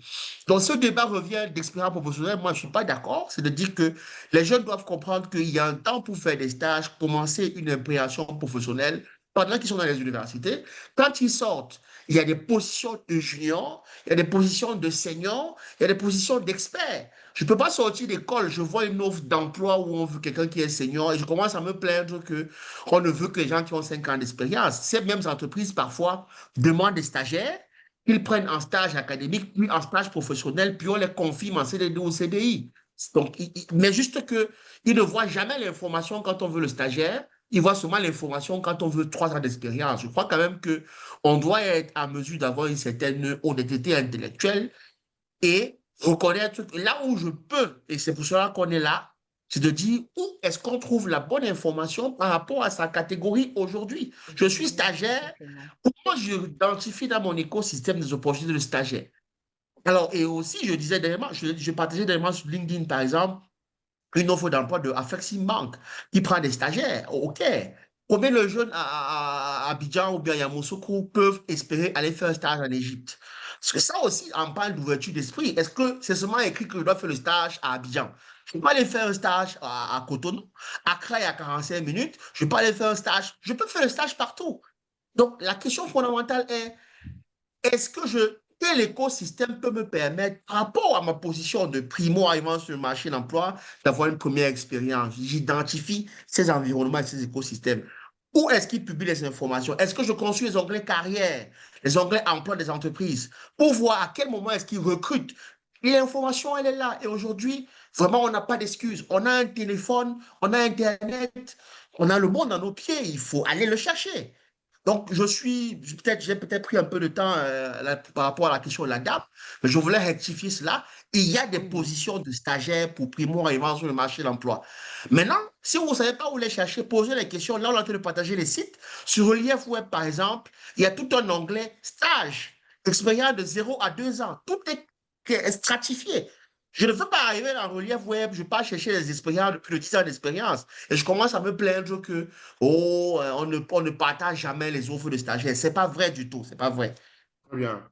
Donc, ce débat revient d'expérience professionnelle. Moi, je ne suis pas d'accord. C'est de dire que les jeunes doivent comprendre qu'il y a un temps pour faire des stages, commencer une imprégnation professionnelle pendant qu'ils sont dans les universités. Quand ils sortent, il y a des positions de juniors, il y a des positions de seniors, il y a des positions d'experts. Je ne peux pas sortir d'école, je vois une offre d'emploi où on veut quelqu'un qui est senior et je commence à me plaindre qu'on ne veut que les gens qui ont 5 ans d'expérience. Ces mêmes entreprises, parfois, demandent des stagiaires, ils prennent en stage académique, puis en stage professionnel, puis on les confirme en CDD ou CDI. Donc, mais juste qu'ils ne voient jamais l'information quand on veut le stagiaire, ils voient seulement l'information quand on veut 3 ans d'expérience. Je crois quand même qu'on doit être à mesure d'avoir une certaine honnêteté intellectuelle et reconnaître là où je peux, et c'est pour cela qu'on est là, c'est de dire où est-ce qu'on trouve la bonne information par rapport à sa catégorie aujourd'hui. Je suis stagiaire, Exactement. comment j'identifie dans mon écosystème des opportunités de stagiaire? Alors, et aussi, je disais dernièrement, je partageais dernièrement sur LinkedIn, par exemple, une offre d'emploi de Afrexim Bank qui prend des stagiaires. OK. Combien de jeunes à Abidjan ou bien à Yamoussoukro peuvent espérer aller faire un stage en Égypte? Parce que ça aussi, on parle d'ouverture d'esprit. Est-ce que c'est seulement écrit que je dois faire le stage à Abidjan? Je ne peux pas aller faire un stage à Cotonou. Accra, il y a 45 minutes. Je ne peux pas aller faire un stage. Je peux faire le stage partout. Donc, la question fondamentale est, quel écosystème peut me permettre, par rapport à ma position de primo-arrivant sur le marché de l'emploi, d'avoir une première expérience? J'identifie ces environnements et ces écosystèmes. Où est-ce qu'ils publient les informations? Est-ce que je consulte les onglets carrière, les onglets emploi des entreprises pour voir à quel moment est-ce qu'ils recrutent? L'information, elle est là. Et aujourd'hui, vraiment, on n'a pas d'excuses. On a un téléphone, on a Internet, on a le monde à nos pieds. Il faut aller le chercher. Donc, j'ai peut-être pris un peu de temps par rapport à la question de la dame, mais je voulais rectifier cela. Il y a des positions de stagiaires pour primo-arrivants sur le marché de l'emploi. Maintenant, si vous ne savez pas où les chercher, posez les questions. Là, on est en train de partager les sites. Sur Relief Web, par exemple, il y a tout un onglet stage, expérience de 0 à 2 ans. Tout est stratifié. Je ne veux pas arriver dans Relief Web, je ne vais pas chercher les expériences de plus de 10 ans d'expérience. Et je commence à me plaindre que oh, on ne partage jamais les offres de stagiaires. C'est pas vrai du tout. C'est pas vrai. Très bien.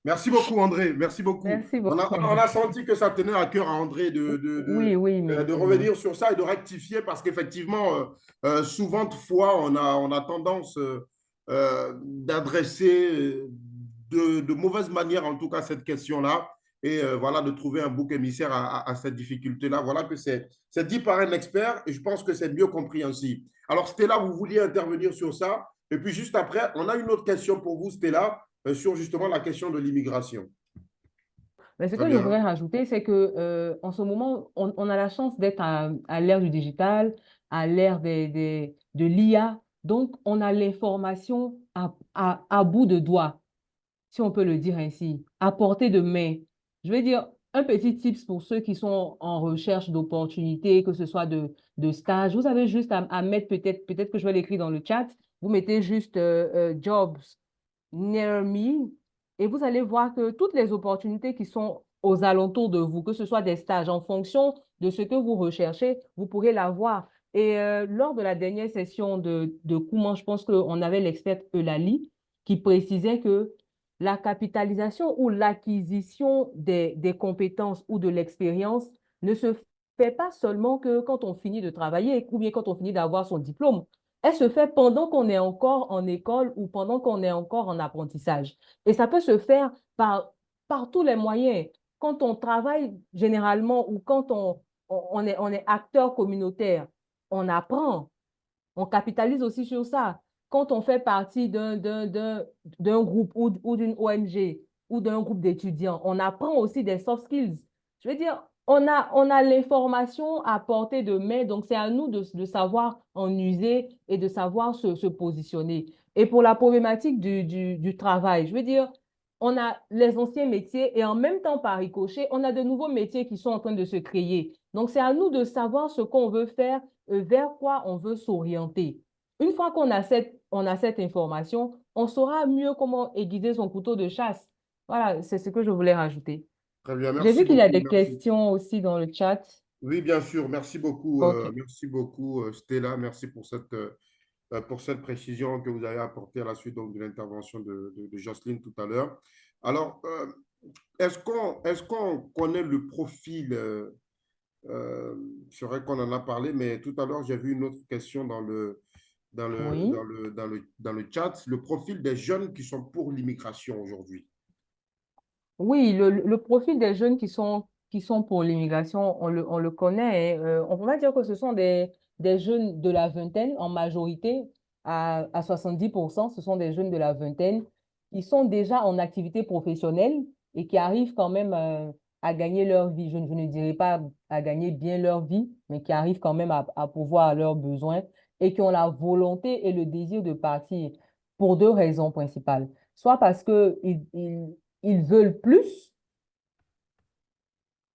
Merci beaucoup, André. Merci beaucoup. Merci On a, beaucoup. on a senti que ça tenait à cœur à André Oui, oui, mais de revenir sur ça et de rectifier parce qu'effectivement, souvent de fois, on a tendance d'adresser de mauvaise manière, en tout cas, cette question-là. Et voilà, de trouver un bouc émissaire à cette difficulté-là. Voilà que c'est dit par un expert et je pense que c'est mieux compris ainsi. Alors, Stella, vous vouliez intervenir sur ça. Et puis, juste après, on a une autre question pour vous, Stella, sur justement la question de l'immigration. mais ce Très que je voudrais bien. rajouter, c'est que en ce moment, on a la chance d'être à l'ère du digital, à l'ère de l'IA. Donc, on a l'information à bout de doigt, si on peut le dire ainsi, à portée de main. Je vais dire un petit tips pour ceux qui sont en recherche d'opportunités, que ce soit de stage. Vous avez juste à mettre, peut-être que je vais l'écrire dans le chat, vous mettez juste jobs near me et vous allez voir que toutes les opportunités qui sont aux alentours de vous, que ce soit des stages en fonction de ce que vous recherchez, vous pourrez l'avoir. Et lors de la dernière session de Kouman, je pense qu'on avait l'experte Eulalie qui précisait que la capitalisation ou l'acquisition des compétences ou de l'expérience ne se fait pas seulement que quand on finit de travailler ou bien quand on finit d'avoir son diplôme. Elle se fait pendant qu'on est encore en école ou pendant qu'on est encore en apprentissage. Et ça peut se faire par tous les moyens. Quand on travaille généralement ou quand on est acteur communautaire, on apprend, on capitalise aussi sur ça. Quand on fait partie d'un groupe ou d'une ONG ou d'un groupe d'étudiants, on apprend aussi des soft skills. Je veux dire, on a l'information à portée de main, donc c'est à nous de savoir en user et de savoir se positionner. Et pour la problématique du travail, je veux dire, on a les anciens métiers et en même temps, par ricochet, on a de nouveaux métiers qui sont en train de se créer. Donc, c'est à nous de savoir ce qu'on veut faire, vers quoi on veut s'orienter. Une fois on a cette information, on saura mieux comment aiguiser son couteau de chasse. Voilà, c'est ce que je voulais rajouter. Très bien. J'ai Merci vu qu'il y a beaucoup. des Merci. questions aussi dans le chat. Oui, bien sûr. OK. Merci beaucoup, Stella. Merci pour cette précision que vous avez apportée à la suite donc, de l'intervention de Jocelyne tout à l'heure. Alors, est-ce qu'on connaît le profil c'est vrai qu'on en a parlé, mais tout à l'heure, j'ai vu une autre question Oui. dans le chat. Le profil des jeunes qui sont pour l'immigration aujourd'hui. Oui, le profil des jeunes qui sont pour l'immigration, on le connaît, hein. On va dire que ce sont des jeunes de la vingtaine en majorité, à 70%, ce sont des jeunes de la vingtaine qui sont déjà en activité professionnelle et qui arrivent quand même à gagner leur vie. Je ne dirais pas à gagner bien leur vie, mais qui arrivent quand même à pourvoir à leurs besoins et qui ont la volonté et le désir de partir pour deux raisons principales. Soit parce que ils veulent plus,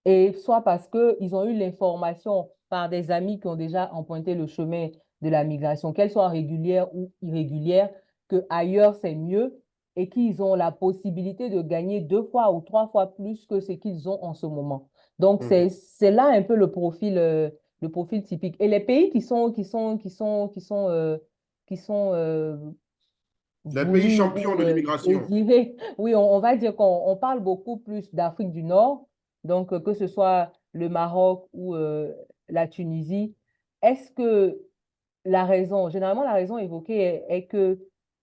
et soit parce qu'ils ont eu l'information par des amis qui ont déjà emprunté le chemin de la migration, qu'elle soit régulière ou irrégulière, que ailleurs c'est mieux et qu'ils ont la possibilité de gagner 2 fois ou 3 fois plus que ce qu'ils ont en ce moment. Donc, Mhm. c'est là un peu le profil typique. Et les pays qui sont Les pays voulu champions ou de l'immigration. désiré. Oui, on va dire qu'on parle beaucoup plus d'Afrique du Nord, donc que ce soit le Maroc ou la Tunisie. Est-ce que généralement la raison évoquée est que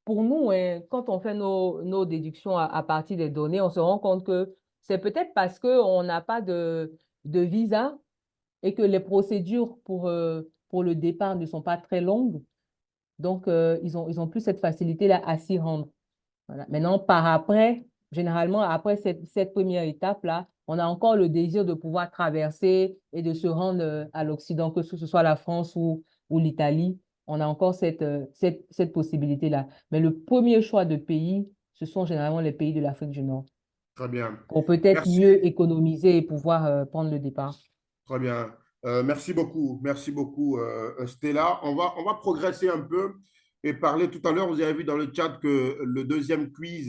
pour nous, hein, quand on fait nos déductions à partir des données, on se rend compte que c'est peut-être parce qu'on n'a pas de visa et que les procédures pour le départ ne sont pas très longues. Donc, ils ont plus cette facilité-là à s'y rendre. Voilà. Maintenant, par après, généralement, après cette première étape-là, on a encore le désir de pouvoir traverser et de se rendre à l'Occident, que ce soit la France ou l'Italie. On a encore cette possibilité-là. Mais le premier choix de pays, ce sont généralement les pays de l'Afrique du Nord, Très bien. pour peut-être mieux Merci. économiser et pouvoir prendre le départ. Très bien. Merci beaucoup, Stella. On va progresser un peu et parler tout à l'heure. Vous avez vu dans le chat que le deuxième quiz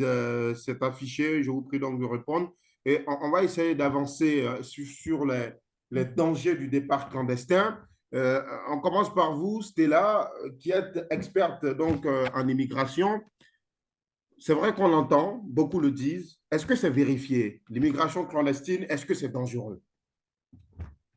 s'est affiché. Je vous prie donc de répondre. Et on va essayer d'avancer sur les dangers du départ clandestin. On commence par vous, Stella, qui êtes experte donc en immigration. C'est vrai qu'on l'entend, beaucoup le disent. Est-ce que c'est vérifié? L'immigration clandestine, est-ce que c'est dangereux?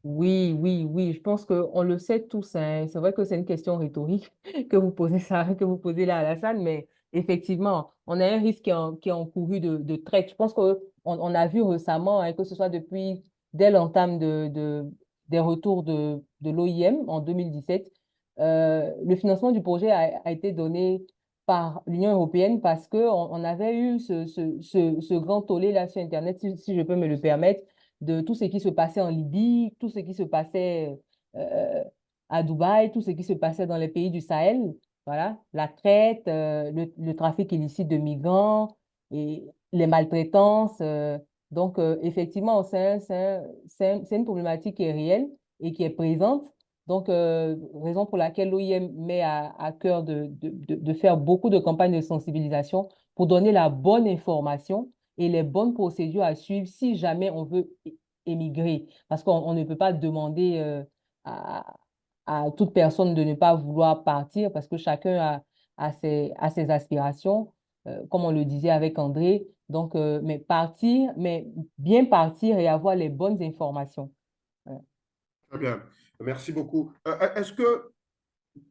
Oui, oui, oui, je pense qu'on le sait tous, hein. C'est vrai que c'est une question rhétorique que vous posez ça, que vous posez là, Alassane, mais effectivement, on a un risque qui est encouru de traite. Je pense qu'on a vu récemment, hein, que ce soit dès l'entame des retours de l'OIM en 2017, le financement du projet a été donné par l'Union européenne parce qu'on avait eu ce grand tollé là sur Internet, si je peux me le permettre, de tout ce qui se passait en Libye, tout ce qui se passait euh, à Dubaï, tout ce qui se passait dans les pays du Sahel, voilà, la traite, le trafic illicite de migrants et les maltraitances. Donc, effectivement, c'est une problématique qui est réelle et qui est présente. Donc, raison pour laquelle l'OIM met à cœur de faire beaucoup de campagnes de sensibilisation pour donner la bonne information et les bonnes procédures à suivre si jamais on veut émigrer. Parce qu'on ne peut pas demander à, à toute personne de ne pas vouloir partir parce que chacun a ses aspirations, comme on le disait avec André. Donc, mais partir, mais bien partir et avoir les bonnes informations. Ouais. Très bien. Merci beaucoup. Est-ce que,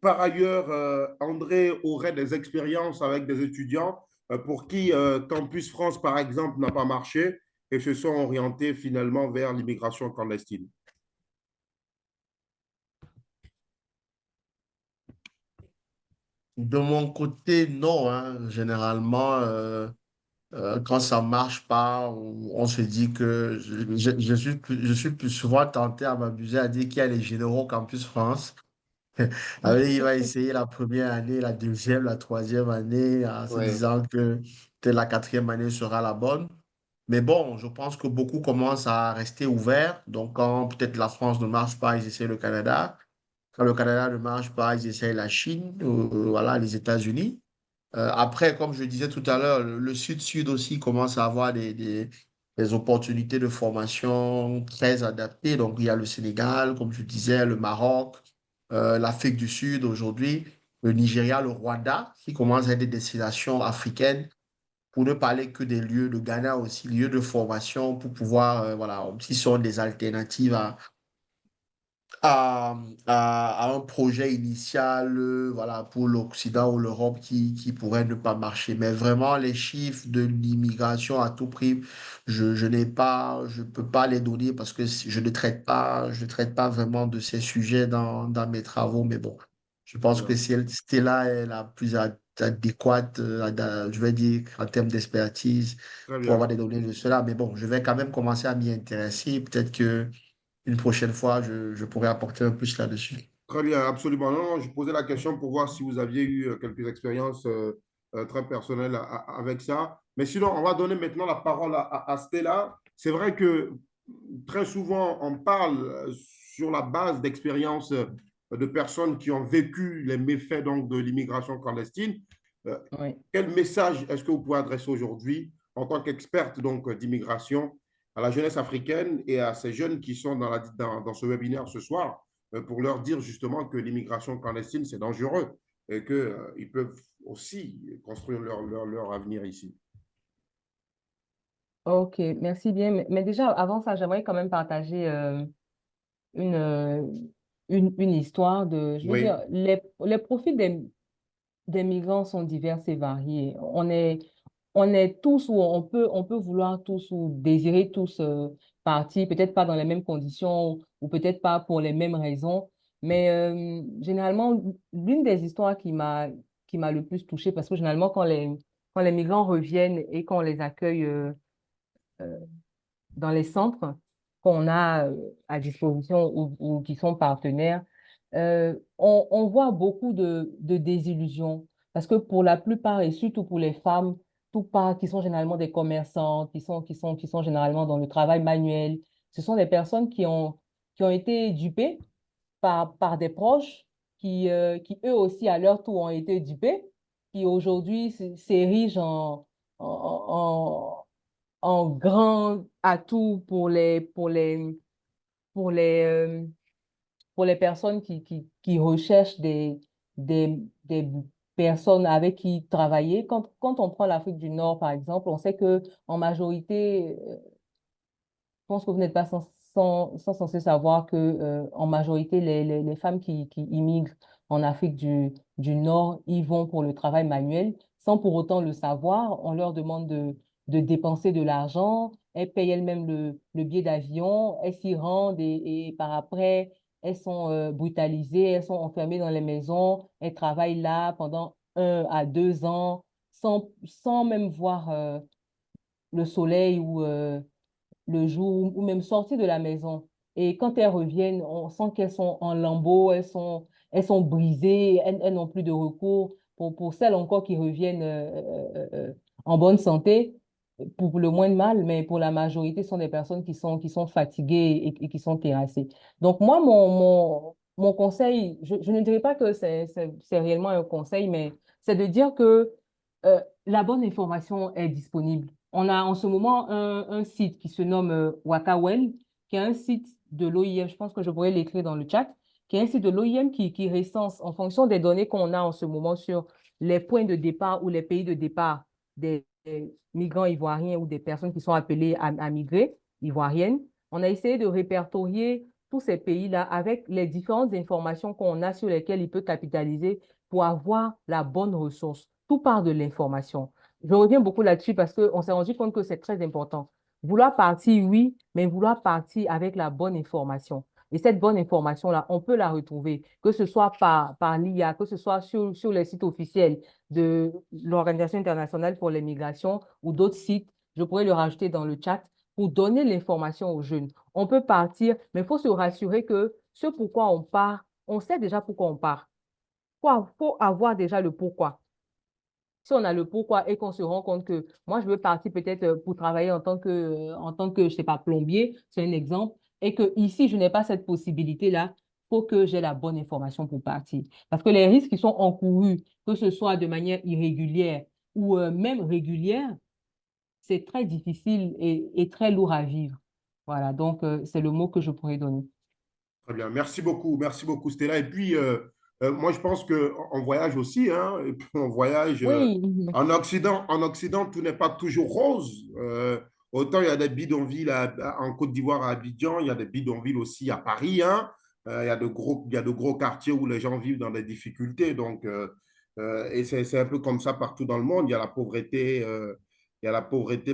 par ailleurs, André aurait des expériences avec des étudiants pour qui Campus France, par exemple, n'a pas marché et se sont orientés finalement vers l'immigration clandestine? De mon côté, non, hein. Généralement, quand ça marche pas, on se dit que je suis plus souvent tenté à m'amuser à dire qu'il y a les généraux Campus France. Il va essayer la première année, la deuxième, la troisième année, en se Oui, disant que peut-être la quatrième année sera la bonne. Mais bon, je pense que beaucoup commencent à rester ouverts. Donc, quand peut-être la France ne marche pas, ils essaient le Canada. Quand le Canada ne marche pas, ils essayent la Chine, ou, voilà, les États-Unis. Après, comme je disais tout à l'heure, le Sud-Sud aussi commence à avoir des opportunités de formation très adaptées. Donc, il y a le Sénégal, comme je disais, le Maroc, l'Afrique du Sud aujourd'hui, le Nigeria, le Rwanda, qui commencent à être des destinations africaines, pour ne parler que des lieux, de Ghana aussi, lieux de formation pour pouvoir, voilà, qui sont des alternatives à, à un projet initial, voilà, pour l'Occident ou l'Europe qui pourrait ne pas marcher. Mais vraiment, les chiffres de l'immigration à tout prix, je n'ai pas, je peux pas les donner parce que je ne traite pas vraiment de ces sujets dans mes travaux. Mais bon, je très pense que bien. Stella est la plus adéquate, je vais dire, en termes d'expertise Très pour avoir bien. des données de cela. Mais bon, je vais quand même commencer à m'y intéresser. Peut-être que une prochaine fois, je pourrais apporter un plus là-dessus. Très bien, absolument. Non, non, je posais la question pour voir si vous aviez eu quelques expériences très personnelles avec ça. Mais sinon, on va donner maintenant la parole à Stella. C'est vrai que très souvent, on parle sur la base d'expériences de personnes qui ont vécu les méfaits donc, de l'immigration clandestine. Euh, Oui. Quel message est-ce que vous pouvez adresser aujourd'hui en tant qu'experte donc d'immigration à la jeunesse africaine et à ces jeunes qui sont dans ce webinaire ce soir pour leur dire justement que l'immigration clandestine, c'est dangereux et qu'ils peuvent aussi construire leur avenir ici. Ok, merci bien. Mais déjà, avant ça, j'aimerais quand même partager une, euh, une histoire je veux Oui, dire, les profils des migrants sont divers et variés. On est tous ou on peut vouloir tous ou désirer tous partir, peut-être pas dans les mêmes conditions ou peut-être pas pour les mêmes raisons, Mais généralement, l'une des histoires qui m'a le plus touchée, parce que généralement, quand les migrants reviennent et qu'on les accueille euh, dans les centres qu'on a à disposition ou qui sont partenaires, on voit beaucoup de désillusions. Parce que pour la plupart, et surtout pour les femmes, tout part, qui sont généralement des commerçants, qui sont généralement dans le travail manuel, ce sont des personnes qui ont été dupées par des proches qui eux aussi, à leur tour, ont été dupés, qui aujourd'hui s'érigent en, en grand atout pour les, euh, pour les personnes qui recherchent des personnes avec qui travailler. Quand on prend l'Afrique du Nord, par exemple, on sait que en majorité, je pense que vous n'êtes pas sans censé savoir que, en majorité, les femmes qui immigrent en Afrique du Nord, ils vont pour le travail manuel, sans pour autant le savoir. On leur demande de dépenser de l'argent. Elles payent elles-mêmes le billet d'avion. Elles s'y rendent et par après, elles sont brutalisées. Elles sont enfermées dans les maisons. Elles travaillent là pendant 1 à 2 ans sans même voir le soleil ou le jour ou même sortir de la maison. Et quand elles reviennent, on sent qu'elles sont en lambeaux, elles sont brisées, elles n'ont plus de recours. Pour celles encore qui reviennent en bonne santé, pour le moins de mal, mais pour la majorité, ce sont des personnes qui sont fatiguées et qui sont terrassées. Donc moi, mon conseil, je ne dirais pas que c'est réellement un conseil, mais c'est de dire que la bonne information est disponible. On a en ce moment un site qui se nomme Wakawell, qui est un site de l'OIM, je pense que je pourrais l'écrire dans le chat, qui est un site de l'OIM qui recense en fonction des données qu'on a en ce moment sur les points de départ ou les pays de départ des migrants ivoiriens ou des personnes qui sont appelées à migrer, ivoiriennes. On a essayé de répertorier tous ces pays-là avec les différentes informations qu'on a sur lesquelles il peut capitaliser pour avoir la bonne ressource. Tout part de l'information. Je reviens beaucoup là-dessus parce qu'on s'est rendu compte que c'est très important. Vouloir partir, oui, mais vouloir partir avec la bonne information. Et cette bonne information-là, on peut la retrouver, que ce soit par l'IA, que ce soit sur les sites officiels de l'Organisation internationale pour les migrations ou d'autres sites. Je pourrais le rajouter dans le chat pour donner l'information aux jeunes. On peut partir, mais il faut se rassurer que ce pourquoi on part, on sait déjà pourquoi on part. Il faut avoir déjà le pourquoi. Si on a le pourquoi et qu'on se rend compte que moi, je veux partir peut-être pour travailler en tant que, je sais pas, plombier, c'est un exemple, et que ici, je n'ai pas cette possibilité-là, il faut que j'ai la bonne information pour partir. Parce que les risques qui sont encourus, que ce soit de manière irrégulière ou même régulière, c'est très difficile et très lourd à vivre. Voilà, donc c'est le mot que je pourrais donner. Très bien, merci beaucoup Stella. Et puis, moi, je pense qu'on voyage aussi, hein, et puis on voyage Oui, en Occident, tout n'est pas toujours rose. Autant il y a des bidonvilles en Côte d'Ivoire, à Abidjan, il y a des bidonvilles aussi à Paris, hein. Il y a de gros quartiers où les gens vivent dans des difficultés. Donc, et c'est un peu comme ça partout dans le monde. Il y a la pauvreté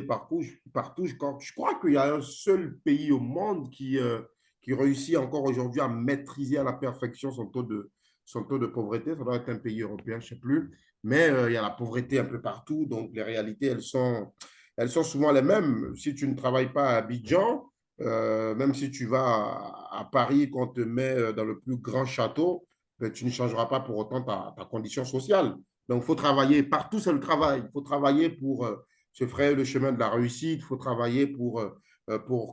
partout. Partout. Je crois qu'il y a un seul pays au monde qui réussit encore aujourd'hui à maîtriser à la perfection son taux de pauvreté. Ça doit être un pays européen, je ne sais plus. Mais il y a la pauvreté un peu partout. Donc, les réalités, elles sont souvent les mêmes. Si tu ne travailles pas à Abidjan, même si tu vas à Paris, qu'on te met dans le plus grand château, ben, tu ne changeras pas pour autant ta condition sociale. Donc, il faut travailler. Partout, c'est le travail. Il faut travailler pour se frayer le chemin de la réussite. Il faut travailler pour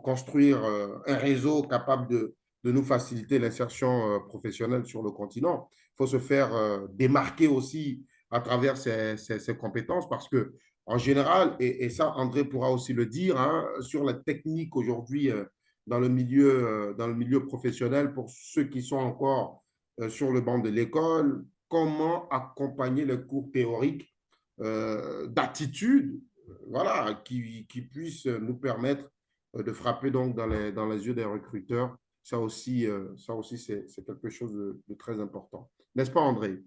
construire un réseau capable de nous faciliter l'insertion professionnelle sur le continent. Il faut se faire démarquer aussi à travers ces compétences parce que, en général, et ça, André pourra aussi le dire, hein, sur la technique aujourd'hui dans le milieu professionnel, pour ceux qui sont encore sur le banc de l'école, comment accompagner les cours théoriques d'attitude, voilà, qui puissent nous permettre de frapper donc dans les yeux des recruteurs. Ça aussi c'est quelque chose de très important. N'est-ce pas, André?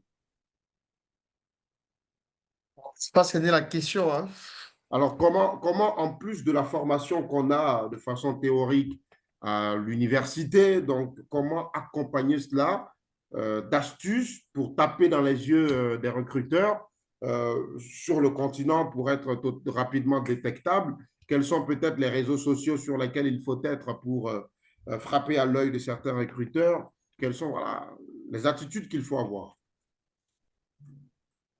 C'est pas c'était la question, hein. Alors, comment, en plus de la formation qu'on a de façon théorique à l'université, donc comment accompagner cela d'astuces pour taper dans les yeux des recruteurs sur le continent pour être rapidement détectable? Quels sont peut-être les réseaux sociaux sur lesquels il faut être pour frapper à l'œil de certains recruteurs? Quelles sont voilà, les attitudes qu'il faut avoir?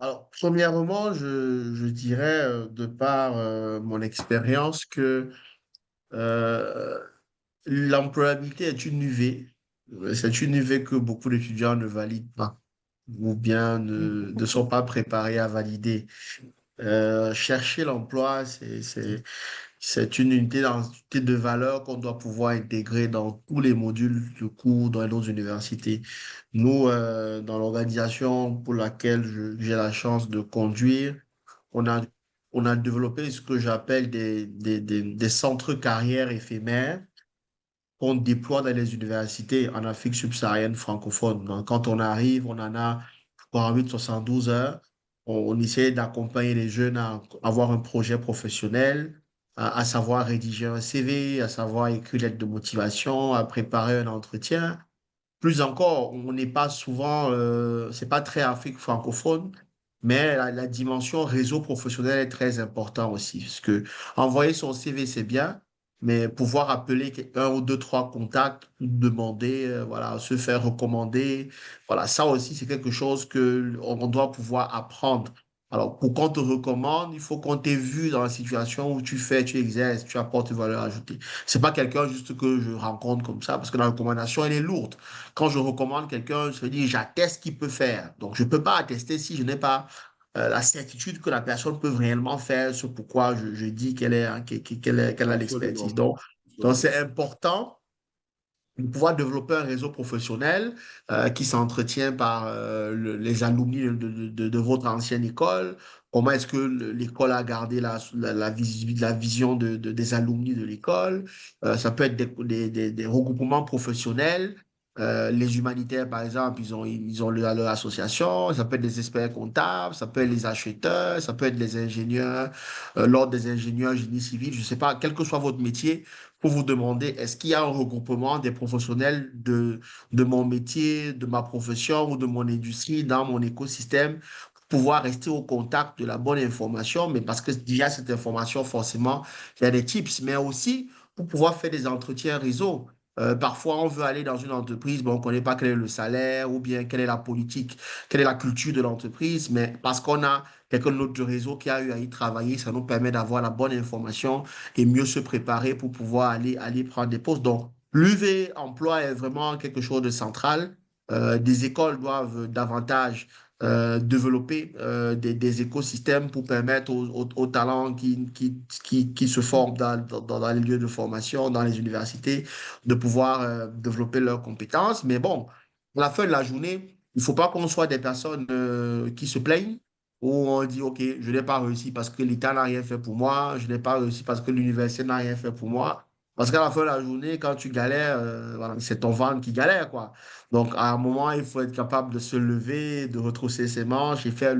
Alors, premièrement, je dirais, de par mon expérience, que euh, l'employabilité est une UV. C'est une UV que beaucoup d'étudiants ne valident pas ou bien ne sont pas préparés à valider. Chercher l'emploi, c'est une unité de valeur qu'on doit pouvoir intégrer dans tous les modules de cours dans nos universités. Nous, dans l'organisation pour laquelle j'ai la chance de conduire, on a, on a développé ce que j'appelle des centres carrières éphémères qu'on déploie dans les universités en Afrique subsaharienne francophone. Donc, quand on arrive, on en a 48, 72 heures. On essaie d'accompagner les jeunes à avoir un projet professionnel, à savoir rédiger un CV, à savoir écrire une lettre de motivation, à préparer un entretien. Plus encore, on n'est pas souvent, c'est pas très Afrique francophone, mais la dimension réseau professionnel est très important aussi. Parce que envoyer son CV, c'est bien, mais pouvoir appeler un ou deux, trois contacts, demander, voilà, se faire recommander, voilà, ça aussi, c'est quelque chose que on doit pouvoir apprendre. Alors, pour qu'on te recommande, il faut qu'on t'ait vu dans la situation où tu fais, tu exerces, tu apportes une valeur ajoutée. C'est pas quelqu'un juste que je rencontre comme ça, parce que la recommandation, elle est lourde. Quand je recommande quelqu'un, je dis, j'atteste qu'il peut faire. Donc, je ne peux pas attester si je n'ai pas la certitude que la personne peut réellement faire ce pourquoi je dis qu'elle a l'expertise. Absolument. Donc Absolument. c'est important de pouvoir développer un réseau professionnel qui s'entretient par les alumni de votre ancienne école. Comment est-ce que l'école a gardé la vision des alumni de l'école? Ça peut être des regroupements professionnels. Les humanitaires, par exemple, ils ont leur association. Ça peut être des experts comptables, ça peut être les acheteurs, ça peut être les ingénieurs, l'ordre des ingénieurs génie civil, je ne sais pas, quel que soit votre métier, pour vous demander, est-ce qu'il y a un regroupement des professionnels de mon métier, de ma profession ou de mon industrie dans mon écosystème pour pouvoir rester au contact de la bonne information, mais parce que déjà cette information, forcément, il y a des tips, mais aussi pour pouvoir faire des entretiens réseau. Parfois, on veut aller dans une entreprise, mais on ne connaît pas quel est le salaire ou bien quelle est la politique, quelle est la culture de l'entreprise, mais parce qu'on a quelqu'un d'autre du réseau qui a eu à y travailler, ça nous permet d'avoir la bonne information et mieux se préparer pour pouvoir aller prendre des postes. Donc, l'UV emploi est vraiment quelque chose de central. Des écoles doivent davantage développer des écosystèmes pour permettre aux talents qui se forment dans les lieux de formation, dans les universités, de pouvoir développer leurs compétences. Mais bon, à la fin de la journée, il ne faut pas qu'on soit des personnes qui se plaignent où on dit, OK, je n'ai pas réussi parce que l'État n'a rien fait pour moi, je n'ai pas réussi parce que l'université n'a rien fait pour moi. Parce qu'à la fin de la journée, quand tu galères, voilà, c'est ton ventre qui galère, quoi. Donc, à un moment, il faut être capable de se lever, de retrousser ses manches et faire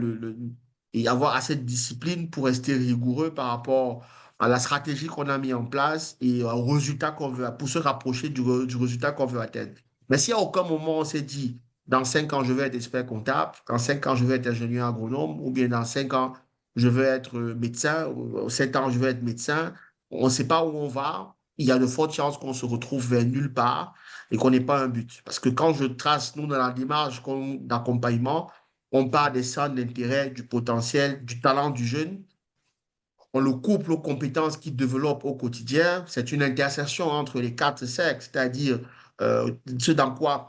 et avoir assez de discipline pour rester rigoureux par rapport à la stratégie qu'on a mis en place et au résultat qu'on veut, pour se rapprocher du résultat qu'on veut atteindre. Mais si à aucun moment on s'est dit, dans 5 ans, je vais être expert comptable, dans 5 ans, je vais être ingénieur agronome, ou bien dans 5 ans, je vais être médecin, ou 7 ans, je vais être médecin, on ne sait pas où on va, il y a de fortes chances qu'on se retrouve vers nulle part et qu'on n'ait pas un but. Parce que quand je trace, nous, dans la démarche d'accompagnement, on parle des centres d'intérêt, du potentiel, du talent du jeune. On le couple aux compétences qu'il développe au quotidien. C'est une intersection entre les quatre sexes, c'est-à-dire ce dans quoi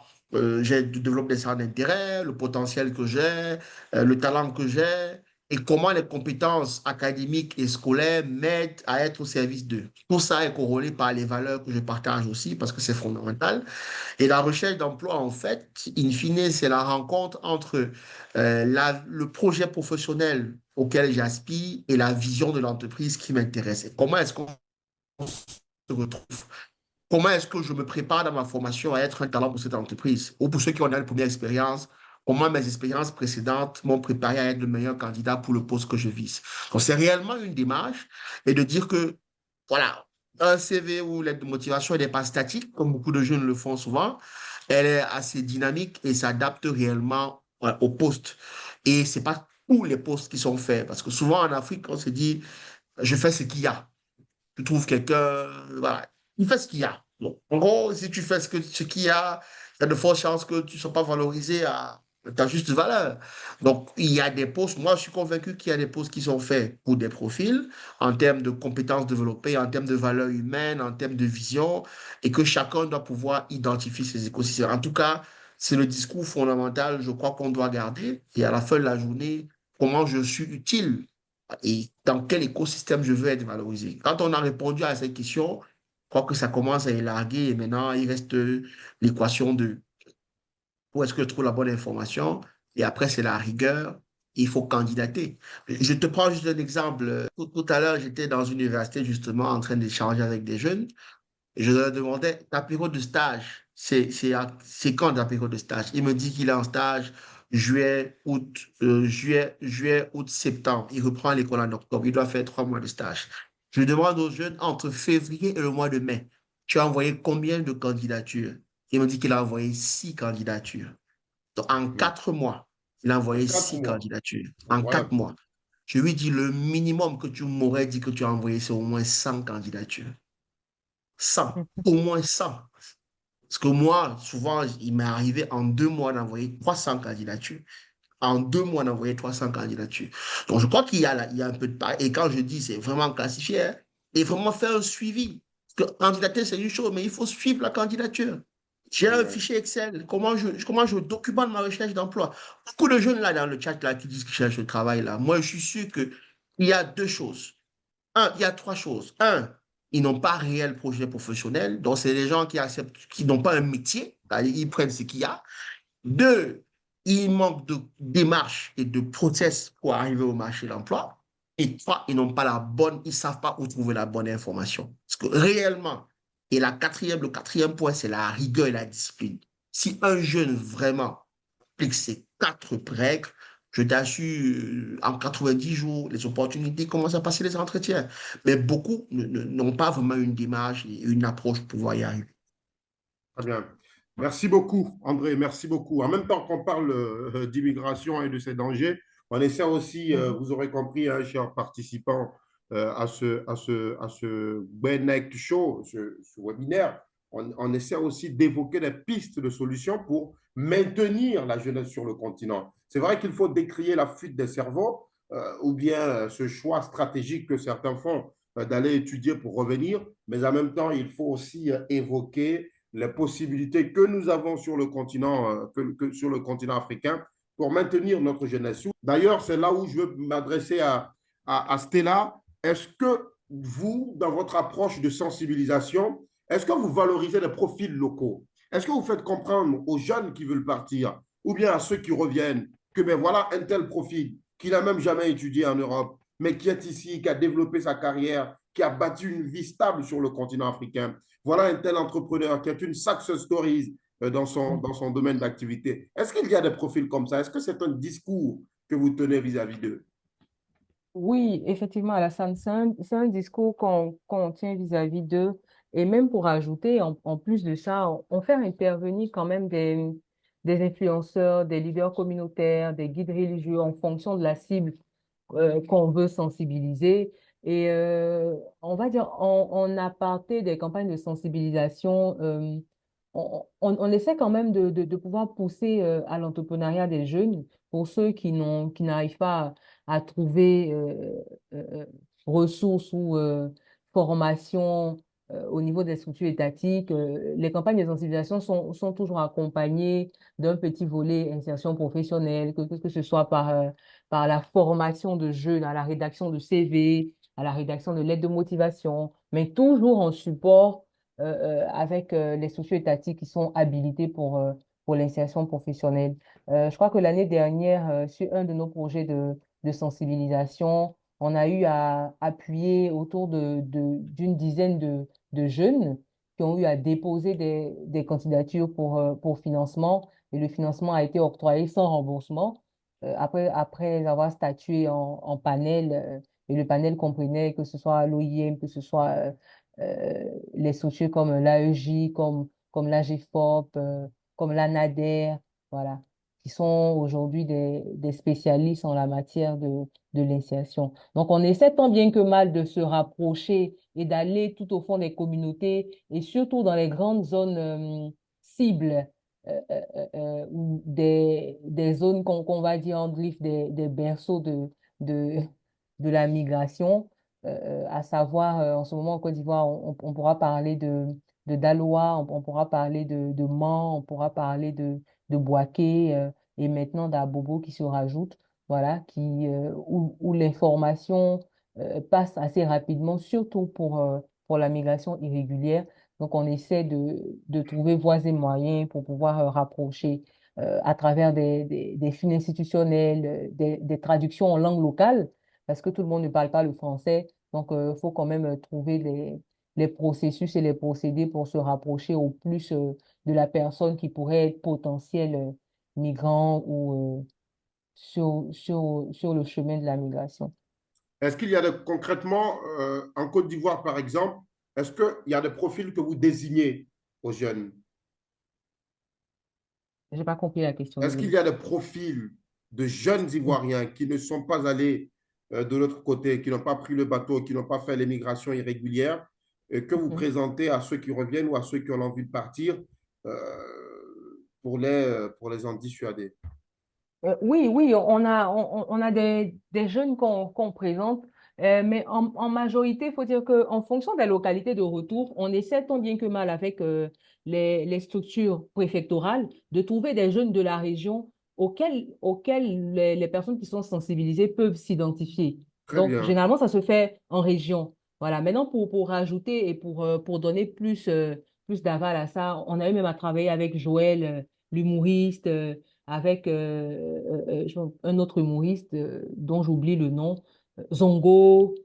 j'ai développé des centres d'intérêt, le potentiel que j'ai, le talent que j'ai, et comment les compétences académiques et scolaires m'aident à être au service d'eux. Tout ça est corrélé par les valeurs que je partage aussi, parce que c'est fondamental. Et la recherche d'emploi, en fait, in fine, c'est la rencontre entre le projet professionnel auquel j'aspire et la vision de l'entreprise qui m'intéresse. Et comment est-ce qu'on se retrouve? Comment est-ce que je me prépare dans ma formation à être un talent pour cette entreprise? Ou pour ceux qui ont eu une première expérience, comment mes expériences précédentes m'ont préparé à être le meilleur candidat pour le poste que je vise? Donc, c'est réellement une démarche et de dire que, voilà, un CV ou lettre de motivation n'est pas statique, comme beaucoup de jeunes le font souvent. Elle est assez dynamique et s'adapte réellement au poste. Et c'est pas tous les postes qui sont faits. Parce que souvent en Afrique, on se dit, je fais ce qu'il y a. Tu trouves quelqu'un, voilà, il fait ce qu'il y a. Donc, en gros, si tu fais ce qu'il y a, il y a de fortes chances que tu ne sois pas valorisé à ta juste valeur. Donc, il y a des postes, moi je suis convaincu qu'il y a des postes qui sont faits pour des profils en termes de compétences développées, en termes de valeurs humaines, en termes de vision, et que chacun doit pouvoir identifier ses écosystèmes. En tout cas, c'est le discours fondamental, je crois, qu'on doit garder. Et à la fin de la journée, comment je suis utile et dans quel écosystème je veux être valorisé. Quand on a répondu à cette question, je crois que ça commence à élarguer et maintenant il reste l'équation de où est-ce que je trouve la bonne information et après c'est la rigueur. Il faut candidater. Je te prends juste un exemple. Tout à l'heure, j'étais dans une université justement en train d'échanger avec des jeunes et je leur demandais, ta période de stage, c'est quand ta période de stage? Il me dit qu'il est en stage juillet, août, septembre. Il reprend l'école en octobre. Il doit faire 3 mois de stage. Je demande aux jeunes, entre février et le mois de mai, tu as envoyé combien de candidatures? Il me dit qu'il a envoyé 6 candidatures. Donc, en Hmm. 4 mois, il a En envoyé 4 six mois. candidatures. Donc, En voilà. 4 mois. Je lui dis, le minimum que tu m'aurais dit que tu as envoyé, c'est au moins 100 candidatures. 100. Au moins 100. Parce que moi, souvent, il m'est arrivé en 2 mois d'envoyer 300 candidatures. En 2 mois d'envoyer 300 candidatures. Donc, je crois il y a un peu de part. Et quand je dis, c'est vraiment classifié, hein, et vraiment faire un suivi. Parce que candidater, c'est une chose, mais il faut suivre la candidature. J'ai un Ouais. fichier Excel. Comment je documente ma recherche d'emploi? Beaucoup de jeunes là dans le chat là, qui disent qu'ils cherchent le travail là. Moi, je suis sûr qu'il y a deux choses. Il y a trois choses. Un, ils n'ont pas réel projet professionnel. Donc, c'est des gens qui acceptent, qui n'ont pas un métier. Ils prennent ce qu'il y a. Deux, il manque de démarche et de process pour arriver au marché de l'emploi. Et trois, ils n'ont pas ils ne savent pas où trouver la bonne information. Parce que réellement, et le quatrième point, c'est la rigueur et la discipline. Si un jeune vraiment applique ces quatre règles, je t'assure, en 90 jours, les opportunités commencent à passer les entretiens. Mais beaucoup n'ont pas vraiment une démarche et une approche pour pouvoir y arriver. Très bien. Merci beaucoup, André. Merci beaucoup. En même temps qu'on parle d'immigration et de ses dangers, on essaie aussi, Mhm. vous aurez compris, hein, chers participants, à ce Connect Show, ce webinaire, on essaie aussi d'évoquer des pistes de solutions pour maintenir la jeunesse sur le continent. C'est vrai qu'il faut décrier la fuite des cerveaux ou bien ce choix stratégique que certains font d'aller étudier pour revenir, mais en même temps, il faut aussi évoquer les possibilités que nous avons sur le continent, sur le continent africain pour maintenir notre jeunesse. D'ailleurs, c'est là où je veux m'adresser à Stella. Est-ce que vous, dans votre approche de sensibilisation, est-ce que vous valorisez les profils locaux? Est-ce que vous faites comprendre aux jeunes qui veulent partir ou bien à ceux qui reviennent que ben voilà un tel profil qui n'a même jamais étudié en Europe, mais qui est ici, qui a développé sa carrière, qui a bâti une vie stable sur le continent africain. Voilà un tel entrepreneur qui est une success story dans son domaine d'activité. Est-ce qu'il y a des profils comme ça? Est-ce que c'est un discours que vous tenez vis-à-vis d'eux? Oui, effectivement, Alassane, c'est un discours qu'on tient vis-à-vis d'eux. Et même pour ajouter, en plus de ça, on fait intervenir quand même des influenceurs, des leaders communautaires, des guides religieux en fonction de la cible qu'on veut sensibiliser. Et on va dire, en aparté des campagnes de sensibilisation, on essaie quand même de pouvoir pousser à l'entrepreneuriat des jeunes pour ceux qui n'arrivent pas à trouver ressources ou formation au niveau des structures étatiques. Les campagnes de sensibilisation sont toujours accompagnées d'un petit volet insertion professionnelle, que ce soit par la formation de jeunes, à la rédaction de CV, à la rédaction de lettres de motivation, mais toujours en support avec les socio-étatiques qui sont habilités pour l'insertion professionnelle. Je crois que l'année dernière, sur un de nos projets de sensibilisation, on a eu à appuyer autour d'une dizaine de jeunes qui ont eu à déposer des candidatures pour financement et le financement a été octroyé sans remboursement après avoir statué en panel et le panel comprenait que ce soit l'OIM, que ce soit les sociaux comme l'AEJ, comme l'AGFOP, comme l'ANADER, voilà, qui sont aujourd'hui des spécialistes en la matière de l'insertion. Donc, on essaie tant bien que mal de se rapprocher et d'aller tout au fond des communautés et surtout dans les grandes zones cibles ou des zones qu'on va dire en griffe des berceaux de, de la migration, à savoir en ce moment en Côte d'Ivoire, on pourra parler de Daloa, on pourra parler de Mans, on pourra parler de Bouaké et maintenant d'Abobo qui se rajoute, voilà, où l'information passe assez rapidement, surtout pour la migration irrégulière. Donc, on essaie de trouver voies et moyens pour pouvoir rapprocher à travers des flux institutionnels, des traductions en langue locale, parce que tout le monde ne parle pas le français. Donc, il faut quand même trouver les processus et les procédés pour se rapprocher au plus de la personne qui pourrait être potentiel migrant ou sur le chemin de la migration. Est-ce qu'il y a concrètement, en Côte d'Ivoire, par exemple, est-ce qu'il y a des profils que vous désignez aux jeunes? Je n'ai pas compris la question, Est-ce qu'il désolé. y a des profils de jeunes Ivoiriens qui ne sont pas allés de l'autre côté, qui n'ont pas pris le bateau, qui n'ont pas fait l'immigration irrégulière, que vous Mhm. présentez à ceux qui reviennent ou à ceux qui ont envie de partir pour les en dissuader? Oui, oui, on a des jeunes qu'on présente, mais en majorité, il faut dire qu'en fonction des localités de retour, on essaie tant bien que mal avec les structures préfectorales de trouver des jeunes de la région auxquels les personnes qui sont sensibilisées peuvent s'identifier. Très Donc, bien, généralement, ça se fait en région. Voilà. Maintenant, pour rajouter et pour donner plus d'aval à ça, on a eu même à travailler avec Joël, l'humoriste. Avec un autre humoriste dont j'oublie le nom, Zongo,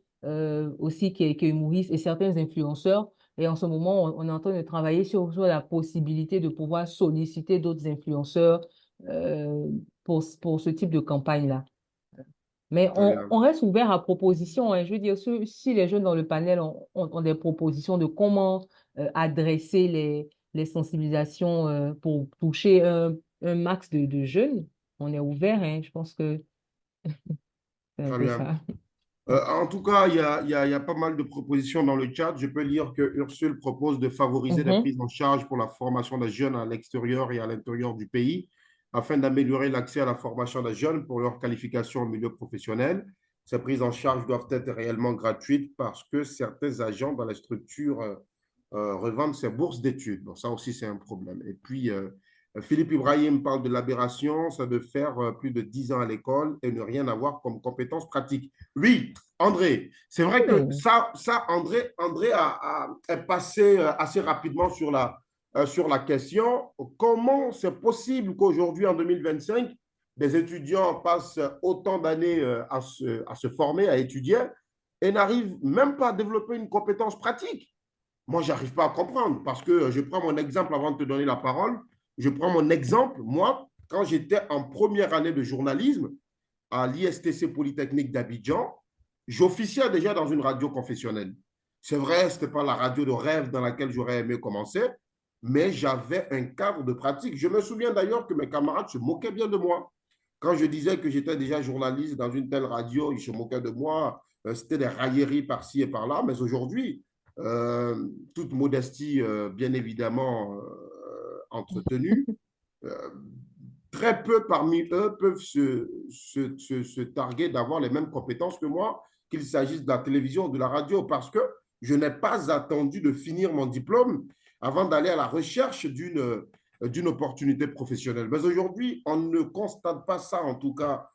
aussi qui est humoriste, et certains influenceurs. Et en ce moment, on est en train de travailler sur la possibilité de pouvoir solliciter d'autres influenceurs pour ce type de campagne-là. Mais très bien. on reste ouvert à propositions, hein. Je veux dire, si les jeunes dans le panel ont des propositions de comment adresser les sensibilisations pour toucher un max de jeunes, on est ouvert, hein. Je pense que c'est un Très peu bien. ça. Ouais. En tout cas, il y a pas mal de propositions dans le chat. Je peux lire que Ursule propose de favoriser les Mhm. prises en charge pour la formation des jeunes à l'extérieur et à l'intérieur du pays, afin d'améliorer l'accès à la formation des jeunes pour leur qualification au milieu professionnel. Ces prises en charge doivent être réellement gratuites parce que certains agents dans les structures revendent ces bourses d'études. Bon, ça aussi, c'est un problème. Et puis, Philippe Ibrahim parle de l'aberration, c'est de faire plus de 10 ans à l'école et ne rien avoir comme compétences pratiques. Oui, André, c'est vrai que Oui. André est passé assez rapidement sur la question. Comment c'est possible qu'aujourd'hui, en 2025, des étudiants passent autant d'années à se former, à étudier et n'arrivent même pas à développer une compétence pratique? Moi, je n'arrive pas à comprendre parce que je prends mon exemple avant de te donner la parole. Je prends mon exemple. Moi, quand j'étais en première année de journalisme à l'ISTC Polytechnique d'Abidjan, j'officiais déjà dans une radio confessionnelle. C'est vrai, ce n'était pas la radio de rêve dans laquelle j'aurais aimé commencer, mais j'avais un cadre de pratique. Je me souviens d'ailleurs que mes camarades se moquaient bien de moi. Quand je disais que j'étais déjà journaliste dans une telle radio, ils se moquaient de moi. C'était des railleries par-ci et par-là. Mais aujourd'hui, toute modestie, bien évidemment, entretenue, euh, très peu parmi eux peuvent se targuer d'avoir les mêmes compétences que moi, qu'il s'agisse de la télévision ou de la radio, parce que je n'ai pas attendu de finir mon diplôme avant d'aller à la recherche d'une opportunité professionnelle. Mais aujourd'hui, on ne constate pas ça, en tout cas,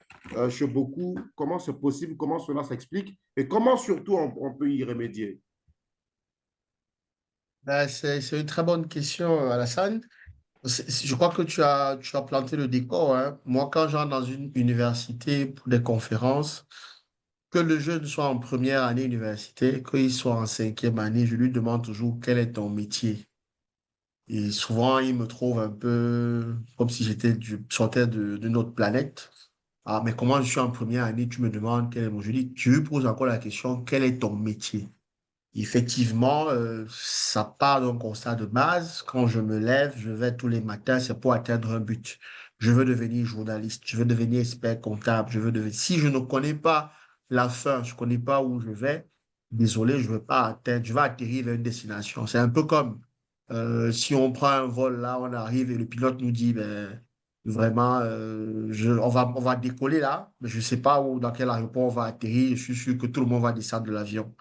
chez beaucoup. Comment c'est possible? Comment cela s'explique? Et comment surtout on peut y remédier? Ben, c'est une très bonne question, Alassane. Je crois que tu as planté le décor, hein. Moi, quand j'entre dans une université pour des conférences, que le jeune soit en première année université, qu'il soit en cinquième année, je lui demande toujours quel est ton métier. Et souvent, il me trouve un peu comme si sortais d'une autre planète. Ah, mais comment je suis en première année, tu me demandes quel est mon... Je dis, tu lui poses encore la question, quel est ton métier? Effectivement, ça part d'un constat de base. Quand je me lève, je vais tous les matins, c'est pour atteindre un but. Je veux devenir journaliste, je veux devenir expert comptable, je veux devenir... Si je ne connais pas la fin, je ne connais pas où je vais, désolé, je ne veux pas atteindre, je vais atterrir vers une destination. C'est un peu comme si on prend un vol là, on arrive et le pilote nous dit, ben, vraiment, on va décoller là, mais je ne sais pas où, dans quel aéroport on va atterrir. Je suis sûr que tout le monde va descendre de l'avion.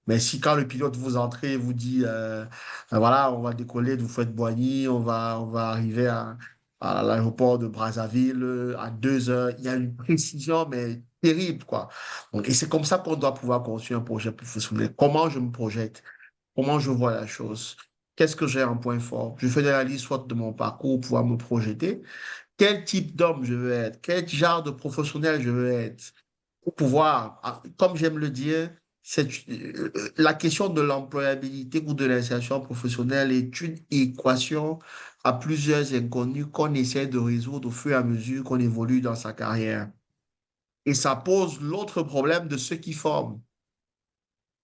Mais si quand le pilote vous entrez, vous dit, voilà, on va décoller de Fouette-Boigny, on va arriver à l'aéroport de Brazzaville à 2 heures, il y a une précision, mais terrible, quoi. Donc, et c'est comme ça qu'on doit pouvoir construire un projet professionnel. Comment je me projette? Comment je vois la chose? Qu'est-ce que j'ai en point fort? Je fais de l'analyse soit de mon parcours pour pouvoir me projeter. Quel type d'homme je veux être? Quel genre de professionnel je veux être? Pour pouvoir, comme j'aime le dire, la question de l'employabilité ou de l'insertion professionnelle est une équation à plusieurs inconnus qu'on essaie de résoudre au fur et à mesure qu'on évolue dans sa carrière. Et ça pose l'autre problème de ceux qui forment.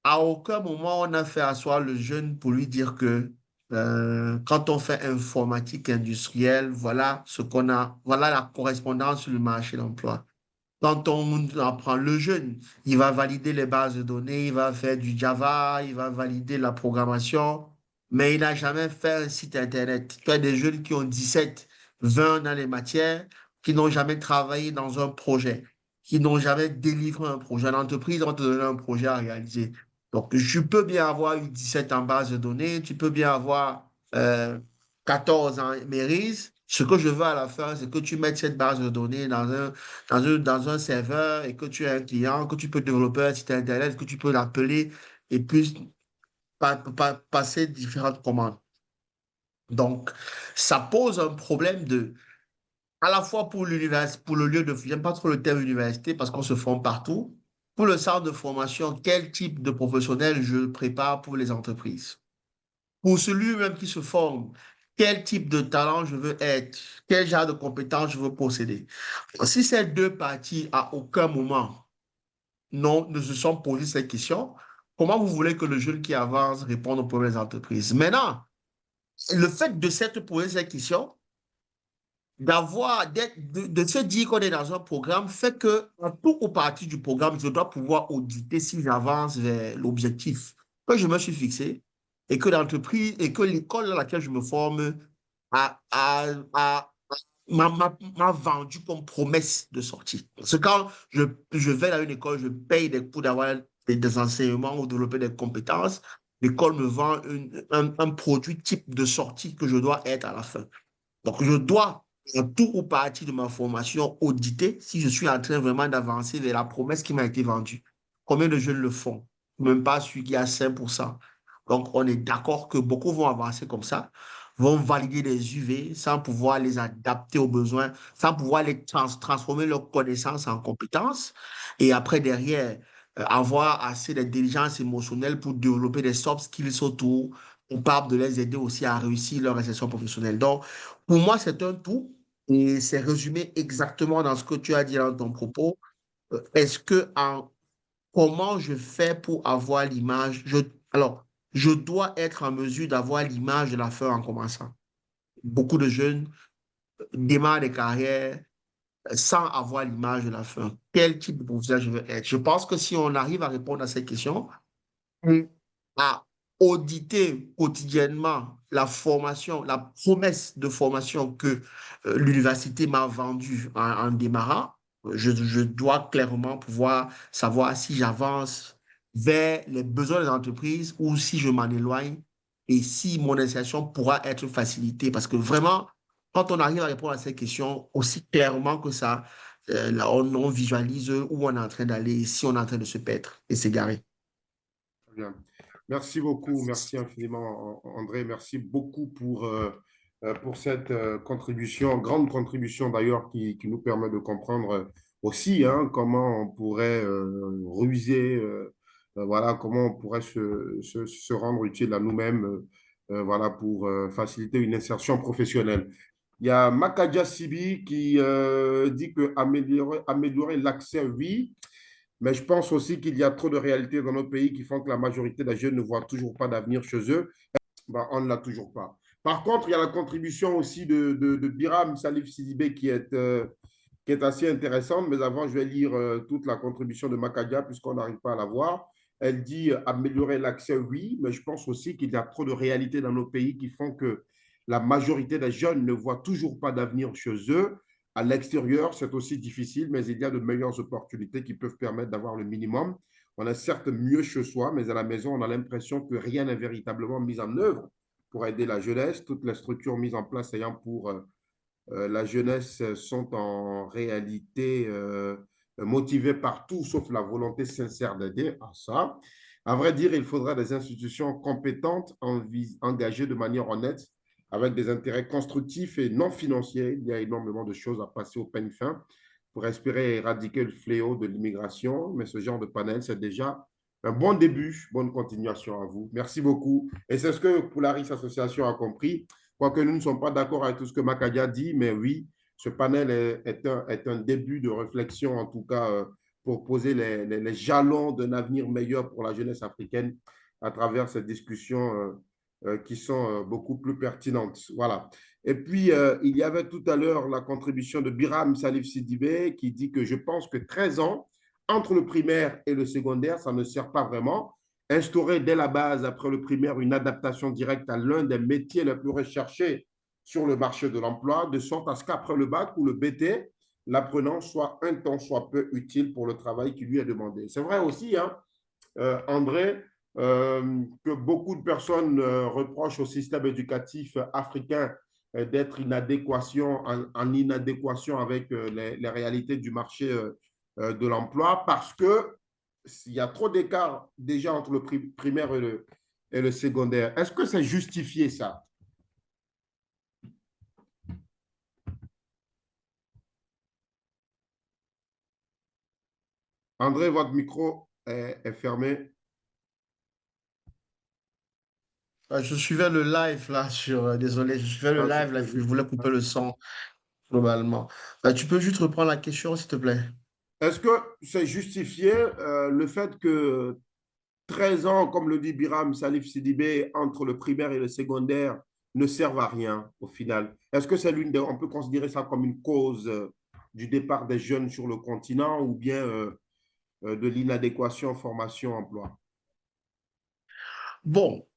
À aucun moment on a fait asseoir le jeune pour lui dire que quand on fait informatique industrielle, voilà ce qu'on a, voilà la correspondance sur le marché de l'emploi. Quand on apprend le jeune, il va valider les bases de données, il va faire du Java, il va valider la programmation, mais il n'a jamais fait un site Internet. Tu as des jeunes qui ont 17, 20 dans les matières, qui n'ont jamais travaillé dans un projet, qui n'ont jamais délivré un projet. L'entreprise va te donner un projet à réaliser. Donc, tu peux bien avoir eu 17 en base de données, tu peux bien avoir 14 en Mérise. Ce que je veux à la fin, c'est que tu mettes cette base de données dans un serveur et que tu as un client, que tu peux développer un site Internet, que tu peux l'appeler et puis passer différentes commandes. Donc, ça pose un problème à la fois pour l'université, pour le lieu de, j'aime pas trop le terme université parce qu'on se forme partout. Pour le centre de formation, quel type de professionnel je prépare pour les entreprises? Pour celui même qui se forme, quel type de talent je veux être? Quel genre de compétences je veux posséder? Si ces deux parties, à aucun moment, ne se sont posées ces questions, comment vous voulez que le jeune qui avance réponde aux problèmes des entreprises? Maintenant, le fait de s'être posé ces questions, de se dire qu'on est dans un programme fait que, en tout ou partie du programme, je dois pouvoir auditer si j'avance vers l'objectif que je me suis fixé et que l'entreprise et que l'école dans laquelle je me forme a, a, a- m'a vendu comme promesse de sortie. Parce que quand je vais à une école, je paye pour avoir des enseignements ou développer des compétences, l'école me vend un produit type de sortie que je dois être à la fin. Donc, je dois, en tout ou partie de ma formation, auditer si je suis en train vraiment d'avancer vers la promesse qui m'a été vendue. Combien de jeunes le font? Même pas celui qui a 5%. Donc, on est d'accord que beaucoup vont avancer comme ça, vont valider les UV sans pouvoir les adapter aux besoins, sans pouvoir les transformer leurs connaissances en compétences. Et après, derrière, avoir assez d'intelligence émotionnelle pour développer des soft skills autour, capable de les aider aussi à réussir leur insertion professionnelle. Donc, pour moi, c'est un tout et c'est résumé exactement dans ce que tu as dit dans ton propos. Est-ce que comment je fais pour avoir l'image? Alors, je dois être en mesure d'avoir l'image de la fin en commençant. Beaucoup de jeunes démarrent des carrières sans avoir l'image de la fin. Quel type de professeur je veux être? Je pense que si on arrive à répondre à ces questions, et à auditer quotidiennement la formation, la promesse de formation que l'université m'a vendue en démarrant, je dois clairement pouvoir savoir si j'avance vers les besoins des entreprises ou si je m'en éloigne et si mon insertion pourra être facilitée. Parce que vraiment, quand on arrive à répondre à ces questions aussi clairement que ça, là, on visualise où on est en train d'aller, si on est en train de se perdre et s'égarer. Bien. Merci beaucoup, merci infiniment André, merci beaucoup pour cette contribution, grande contribution d'ailleurs qui nous permet de comprendre aussi hein, comment on pourrait ruser, voilà, comment on pourrait se rendre utile à nous-mêmes voilà, pour faciliter une insertion professionnelle. Il y a Makadia Sibi qui dit que améliorer l'accès, oui, Mais je pense aussi qu'il y a trop de réalités dans nos pays qui font que la majorité des jeunes ne voient toujours pas d'avenir chez eux. Ben, on ne l'a toujours pas. Par contre, il y a la contribution aussi de Biram Salif Sidibé qui est assez intéressante. Mais avant, je vais lire toute la contribution de Makadia puisqu'on n'arrive pas à la voir. Elle dit améliorer l'accès, oui, mais je pense aussi qu'il y a trop de réalités dans nos pays qui font que la majorité des jeunes ne voient toujours pas d'avenir chez eux. À l'extérieur, c'est aussi difficile, mais il y a de meilleures opportunités qui peuvent permettre d'avoir le minimum. On est certes mieux chez soi, mais à la maison, on a l'impression que rien n'est véritablement mis en œuvre pour aider la jeunesse. Toutes les structures mises en place ayant pour la jeunesse sont en réalité motivées par tout sauf la volonté sincère d'aider à ça. À vrai dire, il faudra des institutions compétentes engagées de manière honnête avec des intérêts constructifs et non financiers. Il y a énormément de choses à passer au peigne fin pour espérer éradiquer le fléau de l'immigration, mais ce genre de panel, c'est déjà un bon début. Bonne continuation à vous. Merci beaucoup. Et c'est ce que Polaris Association a compris. Quoique nous ne sommes pas d'accord avec tout ce que Makadia dit, mais oui, ce panel est un début de réflexion, en tout cas, pour poser les jalons d'un avenir meilleur pour la jeunesse africaine à travers ces discussions qui sont beaucoup plus pertinentes. Voilà. Et puis, il y avait tout à l'heure la contribution de Biram Salif Sidibé qui dit que je pense que 13 ans entre le primaire et le secondaire, ça ne sert pas vraiment. Instaurer dès la base, après le primaire, une adaptation directe à l'un des métiers les plus recherchés sur le marché de l'emploi, de sorte à ce qu'après le bac ou le BT, l'apprenant soit un temps soit peu utile pour le travail qui lui est demandé. C'est vrai aussi, hein, André, que beaucoup de personnes reprochent au système éducatif africain d'être en inadéquation avec les réalités du marché de l'emploi parce que il y a trop d'écart déjà entre le primaire et le secondaire. Est-ce que c'est justifié ça? André, votre micro est fermé. Je suivais le live là désolé, je suivais le Ah, live là, je voulais couper le son globalement. Tu peux juste reprendre la question, s'il te plaît? est-ce que c'est justifié le fait que 13 ans, comme le dit Biram Salif Sidibé, entre le primaire et le secondaire ne servent à rien au final? Est-ce que c'est on peut considérer ça comme une cause du départ des jeunes sur le continent ou bien de l'inadéquation formation-emploi? Bon,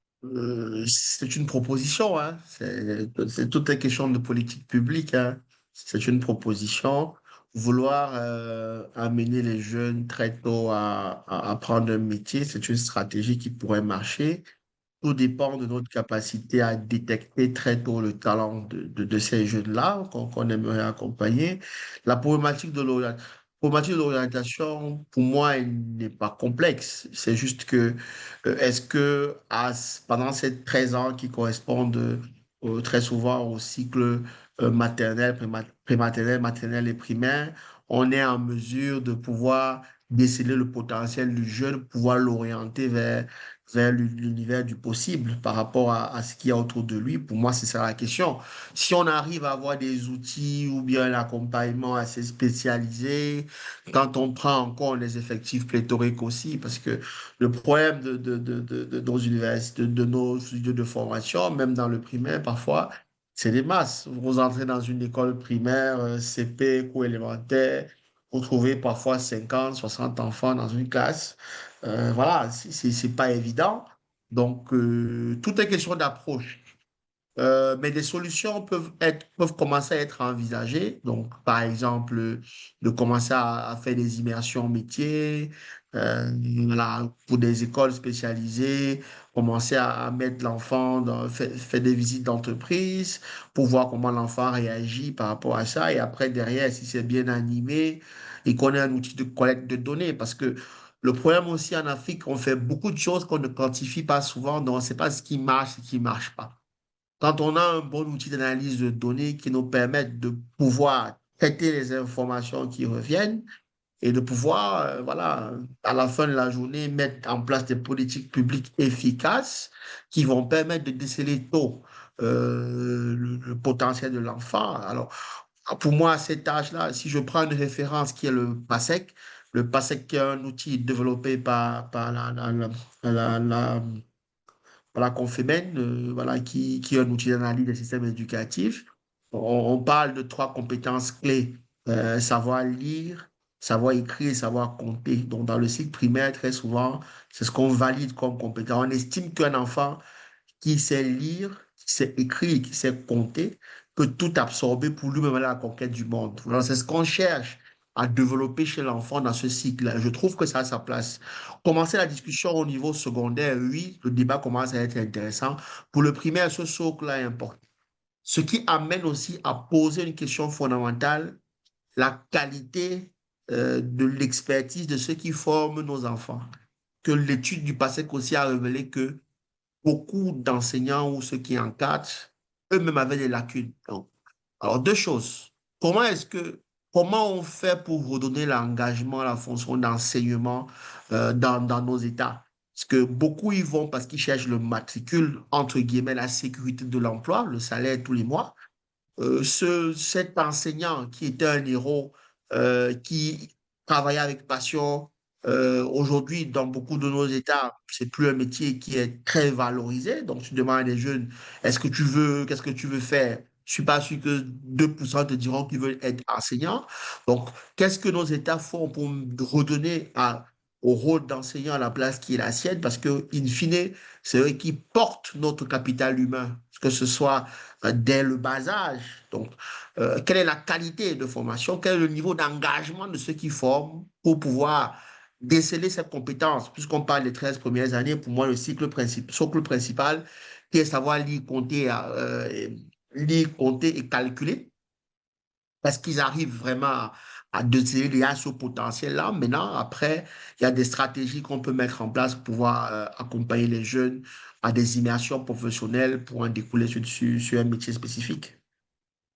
c'est une proposition, hein. C'est toute une question de politique publique, hein. C'est une proposition. Vouloir amener les jeunes très tôt à apprendre un métier, c'est une stratégie qui pourrait marcher. Tout dépend de notre capacité à détecter très tôt le talent de ces jeunes-là qu'on aimerait accompagner. La problématique de l'orientation, pour moi, elle n'est pas complexe. C'est juste que, est-ce que pendant ces 13 ans qui correspondent très souvent au cycle maternel, prématernel, maternel et primaire, on est en mesure de pouvoir déceler le potentiel du jeune, pouvoir l'orienter vers l'univers du possible par rapport à ce qu'il y a autour de lui. Pour moi, c'est ça la question. Si on arrive à avoir des outils ou bien un accompagnement assez spécialisé, quand on prend encore les effectifs pléthoriques aussi, parce que le problème de nos universités, de nos studios de formation, même dans le primaire, parfois, c'est des masses. Vous entrez dans une école primaire, CP, cours élémentaire, vous trouvez parfois 50, 60 enfants dans une classe. Voilà, c'est pas évident. Donc, tout est question d'approche. Mais des solutions peuvent commencer à être envisagées. Donc, par exemple, de commencer à faire des immersions métiers, voilà, pour des écoles spécialisées, commencer à mettre l'enfant faire des visites d'entreprise pour voir comment l'enfant réagit par rapport à ça. Et après, derrière, si c'est bien animé, et qu'on ait un outil de collecte de données. Parce que le problème aussi en Afrique, on fait beaucoup de choses qu'on ne quantifie pas souvent, donc on ne sait pas ce qui marche, ce qui ne marche pas. Quand on a un bon outil d'analyse de données qui nous permet de pouvoir traiter les informations qui reviennent et de pouvoir, voilà, à la fin de la journée, mettre en place des politiques publiques efficaces qui vont permettre de déceler tôt le potentiel de l'enfant. Alors, pour moi, à cet âge-là, si je prends une référence qui est le PASEC, Le PASSEC, qui est un outil développé par la, voilà, Confémen, voilà, qui est un outil d'analyse des systèmes éducatifs. On parle de trois compétences clés, savoir lire, savoir écrire et savoir compter. Donc, dans le cycle primaire, très souvent, c'est ce qu'on valide comme compétence. On estime qu'un enfant qui sait lire, qui sait écrire, qui sait compter, peut tout absorber pour lui-même aller à la conquête du monde. Voilà, c'est ce qu'on cherche à développer chez l'enfant dans ce cycle-là. Je trouve que ça a sa place. Commencer la discussion au niveau secondaire, oui, le débat commence à être intéressant. Pour le primaire, ce socle-là est important. Ce qui amène aussi à poser une question fondamentale, la qualité de l'expertise de ceux qui forment nos enfants. Que l'étude du passé aussi a révélé que beaucoup d'enseignants ou ceux qui encadrent, eux-mêmes avaient des lacunes. Donc, alors, deux choses. Comment on fait pour redonner l'engagement à la fonction d'enseignement dans nos États? Parce que beaucoup y vont parce qu'ils cherchent le matricule, entre guillemets, la sécurité de l'emploi, le salaire tous les mois. Cet enseignant qui était un héros, qui travaillait avec passion, aujourd'hui, dans beaucoup de nos États, c'est plus un métier qui est très valorisé. Donc, tu demandes à des jeunes, qu'est-ce que tu veux faire? Je suis pas sûr que 2% te diront qu'ils veulent être enseignants. Donc, qu'est-ce que nos États font pour redonner au rôle d'enseignant à la place qui est la sienne? Parce que, in fine, c'est eux qui portent notre capital humain, que ce soit dès le bas âge. Donc, quelle est la qualité de formation? Quel est le niveau d'engagement de ceux qui forment pour pouvoir déceler cette compétence? Puisqu'on parle des 13 premières années, pour moi, le socle principal, qui est savoir lire, compter et calculer. Parce qu'ils arrivent vraiment à déceler déjà ce potentiel-là. Maintenant, après, il y a des stratégies qu'on peut mettre en place pour pouvoir accompagner les jeunes à des immersions professionnelles pour en découler sur un métier spécifique.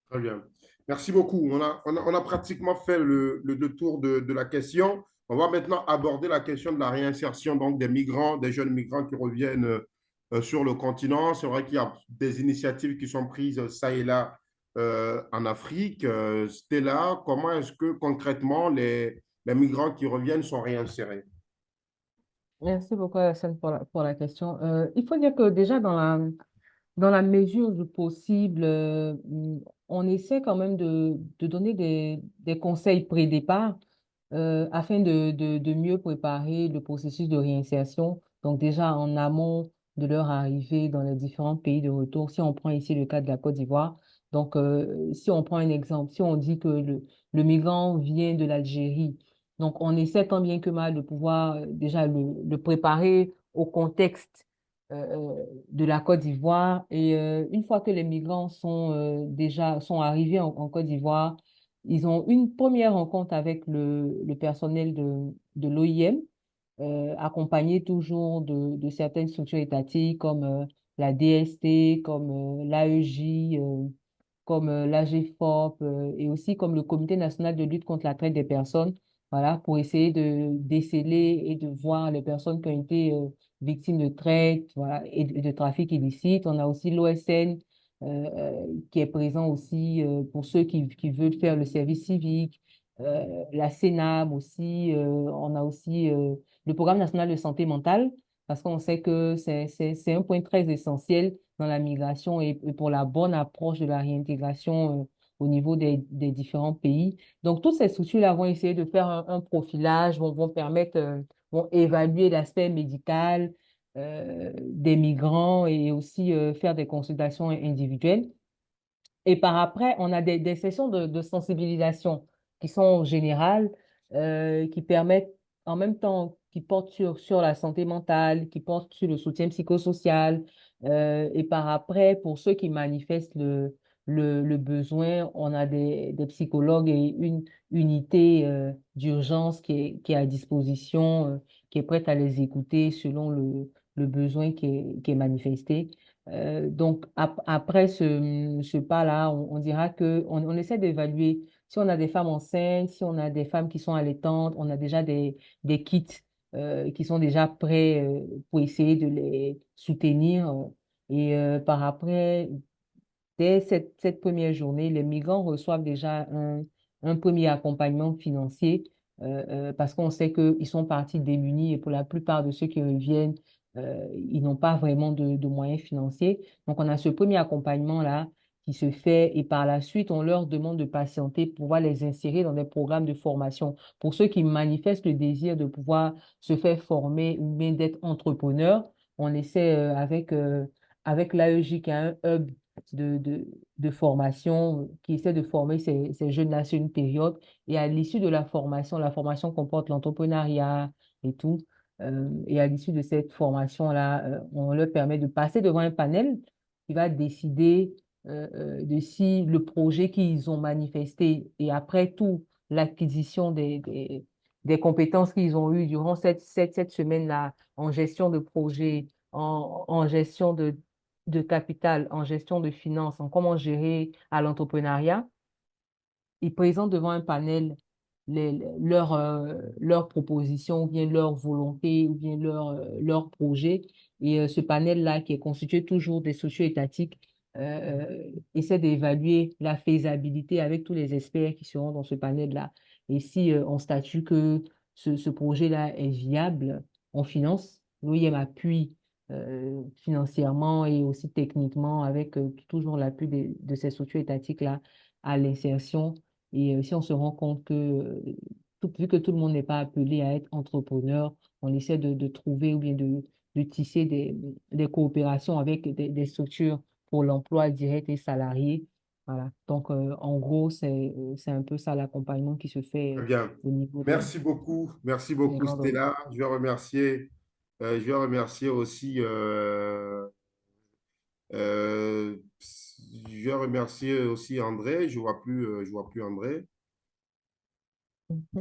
Très bien. Merci beaucoup. On a pratiquement fait le tour de la question. On va maintenant aborder la question de la réinsertion donc, des migrants, des jeunes migrants qui reviennent sur le continent. C'est vrai qu'il y a des initiatives qui sont prises ça et là en Afrique. Stella, comment est-ce que concrètement les migrants qui reviennent sont réinsérés? Merci beaucoup, Alassane, pour la question. Il faut dire que déjà, dans la mesure du possible, on essaie quand même de donner des conseils pré-départ afin de mieux préparer le processus de réinsertion. Donc déjà en amont de leur arrivée dans les différents pays de retour, si on prend ici le cas de la Côte d'Ivoire, donc si on prend un exemple, si on dit que le migrant vient de l'Algérie, donc on essaie tant bien que mal de pouvoir déjà le préparer au contexte de la Côte d'Ivoire. Et une fois que les migrants sont arrivés en Côte d'Ivoire, ils ont une première rencontre avec le personnel de l'OIM, accompagné toujours de certaines structures étatiques comme la DST, comme l'AEJ, comme l'AGFOP et aussi comme le Comité national de lutte contre la traite des personnes, voilà, pour essayer de déceler et de voir les personnes qui ont été victimes de traite, voilà, et de trafic illicite. On a aussi l'OSN qui est présent aussi pour ceux qui veulent faire le service civique, la CENAM aussi, on a aussi le Programme national de santé mentale, parce qu'on sait que c'est un point très essentiel dans la migration et pour la bonne approche de la réintégration au niveau des différents pays. Donc, toutes ces structures-là vont essayer de faire un profilage, vont permettre, vont évaluer l'aspect médical des migrants et aussi faire des consultations individuelles. Et par après, on a des sessions de sensibilisation qui sont générales, qui permettent en même temps, qui portent sur la santé mentale, qui portent sur le soutien psychosocial. Et par après, pour ceux qui manifestent le besoin, on a des psychologues et une unité d'urgence qui est à disposition, qui est prête à les écouter selon le besoin qui est manifesté. Donc, après ce pas-là, on dira on essaie d'évaluer si on a des femmes enceintes, si on a des femmes qui sont allaitantes, on a déjà des kits qui sont déjà prêts pour essayer de les soutenir. Et par après, dès cette première journée, les migrants reçoivent déjà un premier accompagnement financier parce qu'on sait qu'ils sont partis démunis et pour la plupart de ceux qui reviennent, ils n'ont pas vraiment de moyens financiers. Donc, on a ce premier accompagnement-là qui se fait et par la suite, on leur demande de patienter pour pouvoir les insérer dans des programmes de formation. Pour ceux qui manifestent le désir de pouvoir se faire former ou bien d'être entrepreneur, on essaie avec l'AEJ qui a un hub de, de, de formation qui essaie de former ces jeunes-là sur une période. Et à l'issue de la formation comporte l'entrepreneuriat et tout. Et à l'issue de cette formation-là, on leur permet de passer devant un panel qui va décider de si le projet qu'ils ont manifesté et après tout, l'acquisition des compétences qu'ils ont eues durant cette semaine-là en gestion de projet, en gestion de capital, en gestion de finances, en comment gérer à l'entrepreneuriat, ils présentent devant un panel leurs propositions ou bien leurs volontés ou bien leurs projets. Et ce panel-là, qui est constitué toujours des socio-étatiques, essaie d'évaluer la faisabilité avec tous les experts qui seront dans ce panel-là. Et si on statue que ce projet-là est viable, on finance. L'OIM appuie financièrement et aussi techniquement avec toujours l'appui de ces socio-étatiques-là à l'insertion et si on se rend compte que, vu que tout le monde n'est pas appelé à être entrepreneur, on essaie de trouver ou bien de tisser des coopérations avec des structures pour l'emploi direct et salarié. Voilà. Donc, en gros, c'est un peu ça l'accompagnement qui se fait Très bien. au niveau Merci des beaucoup migrants de retour. Stella. Je vais remercier aussi, euh, je vais remercier aussi André. Je vois plus André.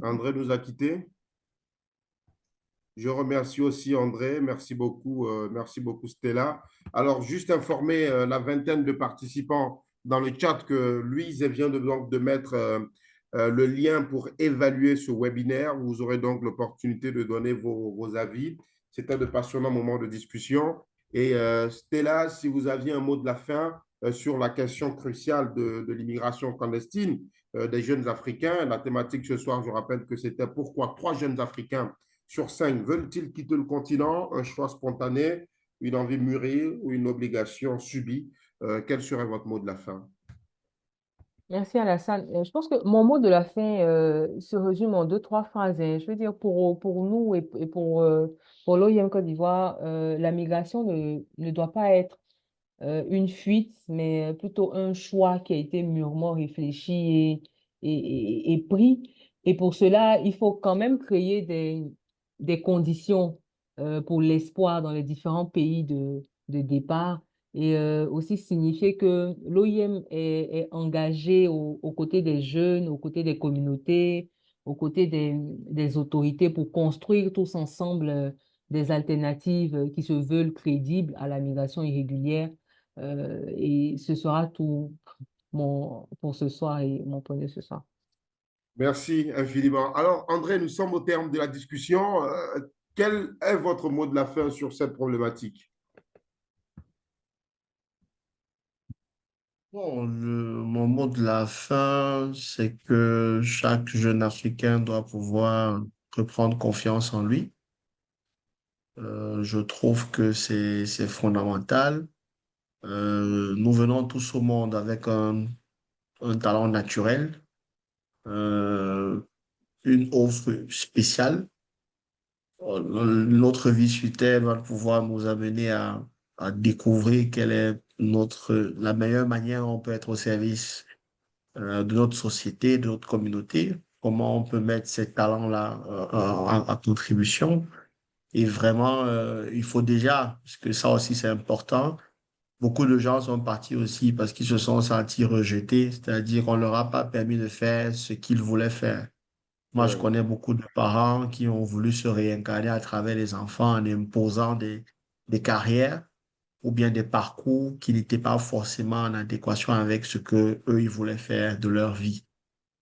André nous a quittés. Je remercie aussi André. Merci beaucoup Stella. Alors, juste informer la vingtaine de participants dans le chat que Louise vient donc de mettre le lien pour évaluer ce webinaire. Vous aurez donc l'opportunité de donner vos avis. C'était de passionnants moments de discussion. Et Stella, si vous aviez un mot de la fin sur la question cruciale de l'immigration clandestine des jeunes Africains, la thématique ce soir, je rappelle que c'était pourquoi 3 jeunes Africains sur 5 veulent-ils quitter le continent? Un choix spontané, une envie mûrie ou une obligation subie? Quel serait votre mot de la fin? Merci Alassane. Je pense que mon mot de la fin se résume en deux, trois phrases, hein. Je veux dire, pour nous et pour l'OIM Côte d'Ivoire, la migration ne doit pas être une fuite, mais plutôt un choix qui a été mûrement réfléchi et pris. Et pour cela, il faut quand même créer des conditions pour l'espoir dans les différents pays de départ et aussi signifier que l'OIM est engagé aux côtés des jeunes, aux côtés des communautés, aux côtés des autorités pour construire tous ensemble des alternatives qui se veulent crédibles à la migration irrégulière et ce sera tout pour ce soir et mon point de ce soir. Merci infiniment. Alors, André, nous sommes au terme de la discussion. Quel est votre mot de la fin sur cette problématique? Bon, mon mot de la fin, c'est que chaque jeune Africain doit pouvoir reprendre confiance en lui. Je trouve que c'est fondamental. Nous venons tous au monde avec un talent naturel, euh, une offre spéciale. Notre vie sur Terre va pouvoir nous amener à découvrir quelle est la meilleure manière dont on peut être au service de notre société, de notre communauté, comment on peut mettre ces talents-là en contribution. Et vraiment, il faut déjà, parce que ça aussi c'est important, beaucoup de gens sont partis aussi parce qu'ils se sont sentis rejetés, c'est-à-dire qu'on leur a pas permis de faire ce qu'ils voulaient faire. Moi, je Ouais, connais beaucoup de parents qui ont voulu se réincarner à travers les enfants en imposant des carrières ou bien des parcours qui n'étaient pas forcément en adéquation avec ce que eux ils voulaient faire de leur vie.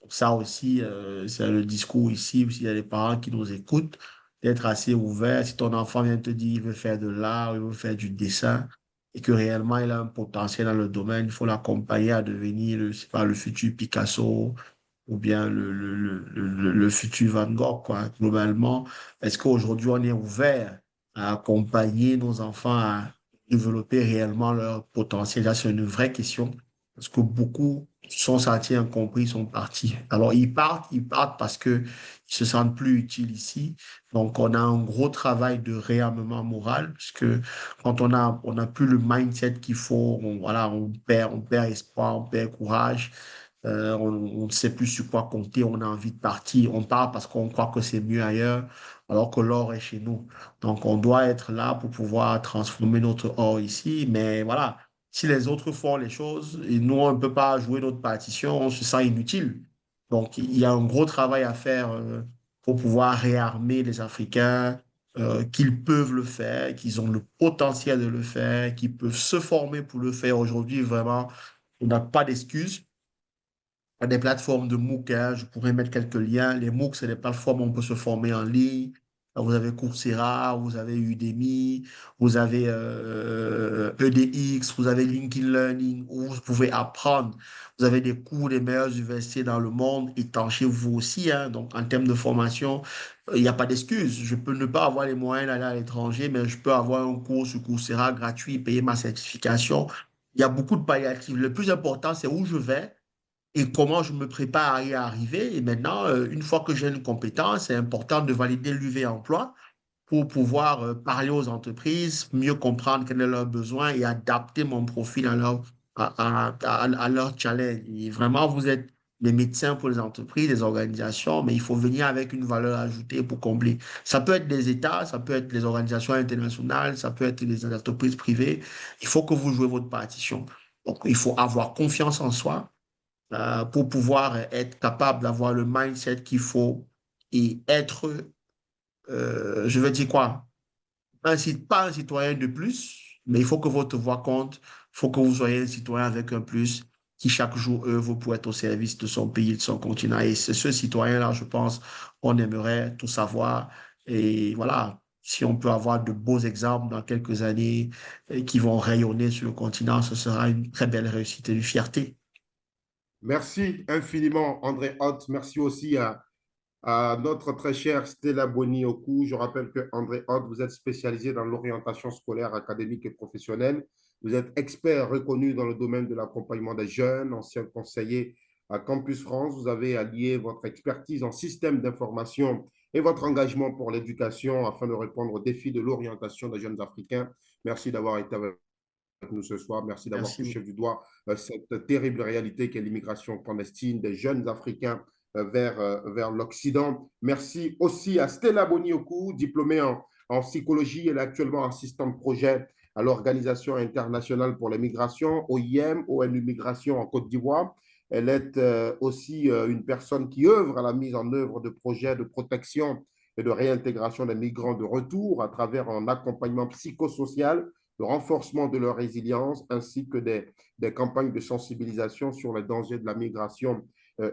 Donc ça aussi, c'est le discours ici, s'il y a des parents qui nous écoutent, d'être assez ouverts. Si ton enfant vient te dire il veut faire de l'art, il veut faire du dessin, et que réellement il a un potentiel dans le domaine, il faut l'accompagner à devenir, je sais pas, le futur Picasso, ou bien le futur Van Gogh, quoi. Globalement, est-ce qu'aujourd'hui, on est ouvert à accompagner nos enfants à développer réellement leur potentiel? Là, c'est une vraie question, parce que beaucoup sont sentis incompris, sont partis. Alors, ils partent parce que ils se sentent plus utiles ici. Donc, on a un gros travail de réarmement moral, parce que quand on a plus le mindset qu'il faut, voilà, on perd espoir, on perd courage. On ne sait plus sur quoi compter, on a envie de partir, on part parce qu'on croit que c'est mieux ailleurs, alors que l'or est chez nous. Donc, on doit être là pour pouvoir transformer notre or ici, mais voilà, si les autres font les choses et nous, on ne peut pas jouer notre partition, on se sent inutile. Donc, il y a un gros travail à faire pour pouvoir réarmer les Africains, qu'ils peuvent le faire, qu'ils ont le potentiel de le faire, qu'ils peuvent se former pour le faire. Aujourd'hui, vraiment, on n'a pas d'excuses à des plateformes de MOOC, hein. Je pourrais mettre quelques liens. Les MOOC, c'est des plateformes où on peut se former en ligne. Vous avez Coursera, vous avez Udemy, vous avez EDX, vous avez LinkedIn Learning, où vous pouvez apprendre. Vous avez des cours des meilleures universités dans le monde, étanchez vous aussi, hein. Donc, en termes de formation, il n'y a pas d'excuse. Je peux ne pas avoir les moyens d'aller à l'étranger, mais je peux avoir un cours sur Coursera gratuit, payer ma certification. Il y a beaucoup de palliatifs. Le plus important, c'est où je vais et comment je me prépare à y arriver. Et maintenant, une fois que j'ai une compétence, c'est important de valider l'UV emploi pour pouvoir parler aux entreprises, mieux comprendre quels sont leurs besoins et adapter mon profil à leur challenge. Et vraiment, vous êtes des médecins pour les entreprises, les organisations, mais il faut venir avec une valeur ajoutée pour combler. Ça peut être des États, ça peut être les organisations internationales, ça peut être les entreprises privées. Il faut que vous jouez votre partition. Donc, il faut avoir confiance en soi pour pouvoir être capable d'avoir le mindset qu'il faut et être, je veux dire quoi, pas un citoyen de plus, mais il faut que votre voix compte, il faut que vous soyez un citoyen avec un plus qui chaque jour œuvre pour être au service de son pays, de son continent. Et c'est ce citoyen-là, je pense, on aimerait tout savoir. Et voilà, si on peut avoir de beaux exemples dans quelques années qui vont rayonner sur le continent, ce sera une très belle réussite et une fierté. Merci infiniment, André Hott. Merci aussi à notre très chère Stella Boni-Oku. Je rappelle que André Hott, vous êtes spécialisé dans l'orientation scolaire, académique et professionnelle. Vous êtes expert reconnu dans le domaine de l'accompagnement des jeunes, ancien conseiller à Campus France. Vous avez allié votre expertise en système d'information et votre engagement pour l'éducation afin de répondre aux défis de l'orientation des jeunes Africains. Merci d'avoir été avec nous ce soir. Merci d'avoir Merci touché beaucoup. du doigt cette terrible réalité qu'est l'immigration clandestine des jeunes Africains vers l'Occident. Merci aussi à Stella Bonioku, diplômée en psychologie. Elle est actuellement assistante projet à l'Organisation internationale pour les migrations, OIM, ONU Migration en Côte d'Ivoire. Elle est aussi une personne qui œuvre à la mise en œuvre de projets de protection et de réintégration des migrants de retour à travers un accompagnement psychosocial, le renforcement de leur résilience, ainsi que des campagnes de sensibilisation sur les dangers de la migration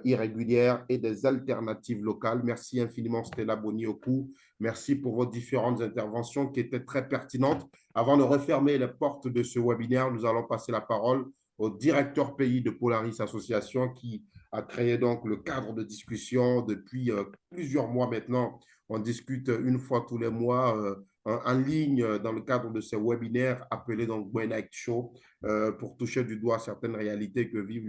irrégulière et des alternatives locales. Merci infiniment, Stella Bonioku. Merci pour vos différentes interventions qui étaient très pertinentes. Avant de refermer les portes de ce webinaire, nous allons passer la parole au directeur pays de Polaris Association qui a créé donc le cadre de discussion depuis plusieurs mois maintenant. On discute une fois tous les mois en ligne dans le cadre de ces webinaires appelés donc Night Show pour toucher du doigt certaines réalités que vivent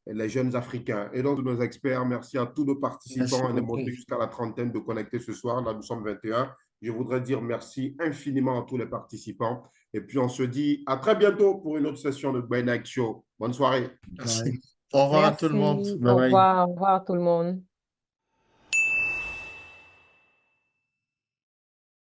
les jeunes Africains. Et donc, nos experts, merci à tous nos Merci participants. On est beaucoup. monté jusqu'à la trentaine de connectés ce soir. Là, nous sommes 21. Je voudrais dire merci infiniment à tous les participants. Et puis, on se dit à très bientôt pour une autre session de Night Show. Bonne soirée. Merci. Au revoir à tout le monde. Merci. Bye bye. Au revoir tout le monde.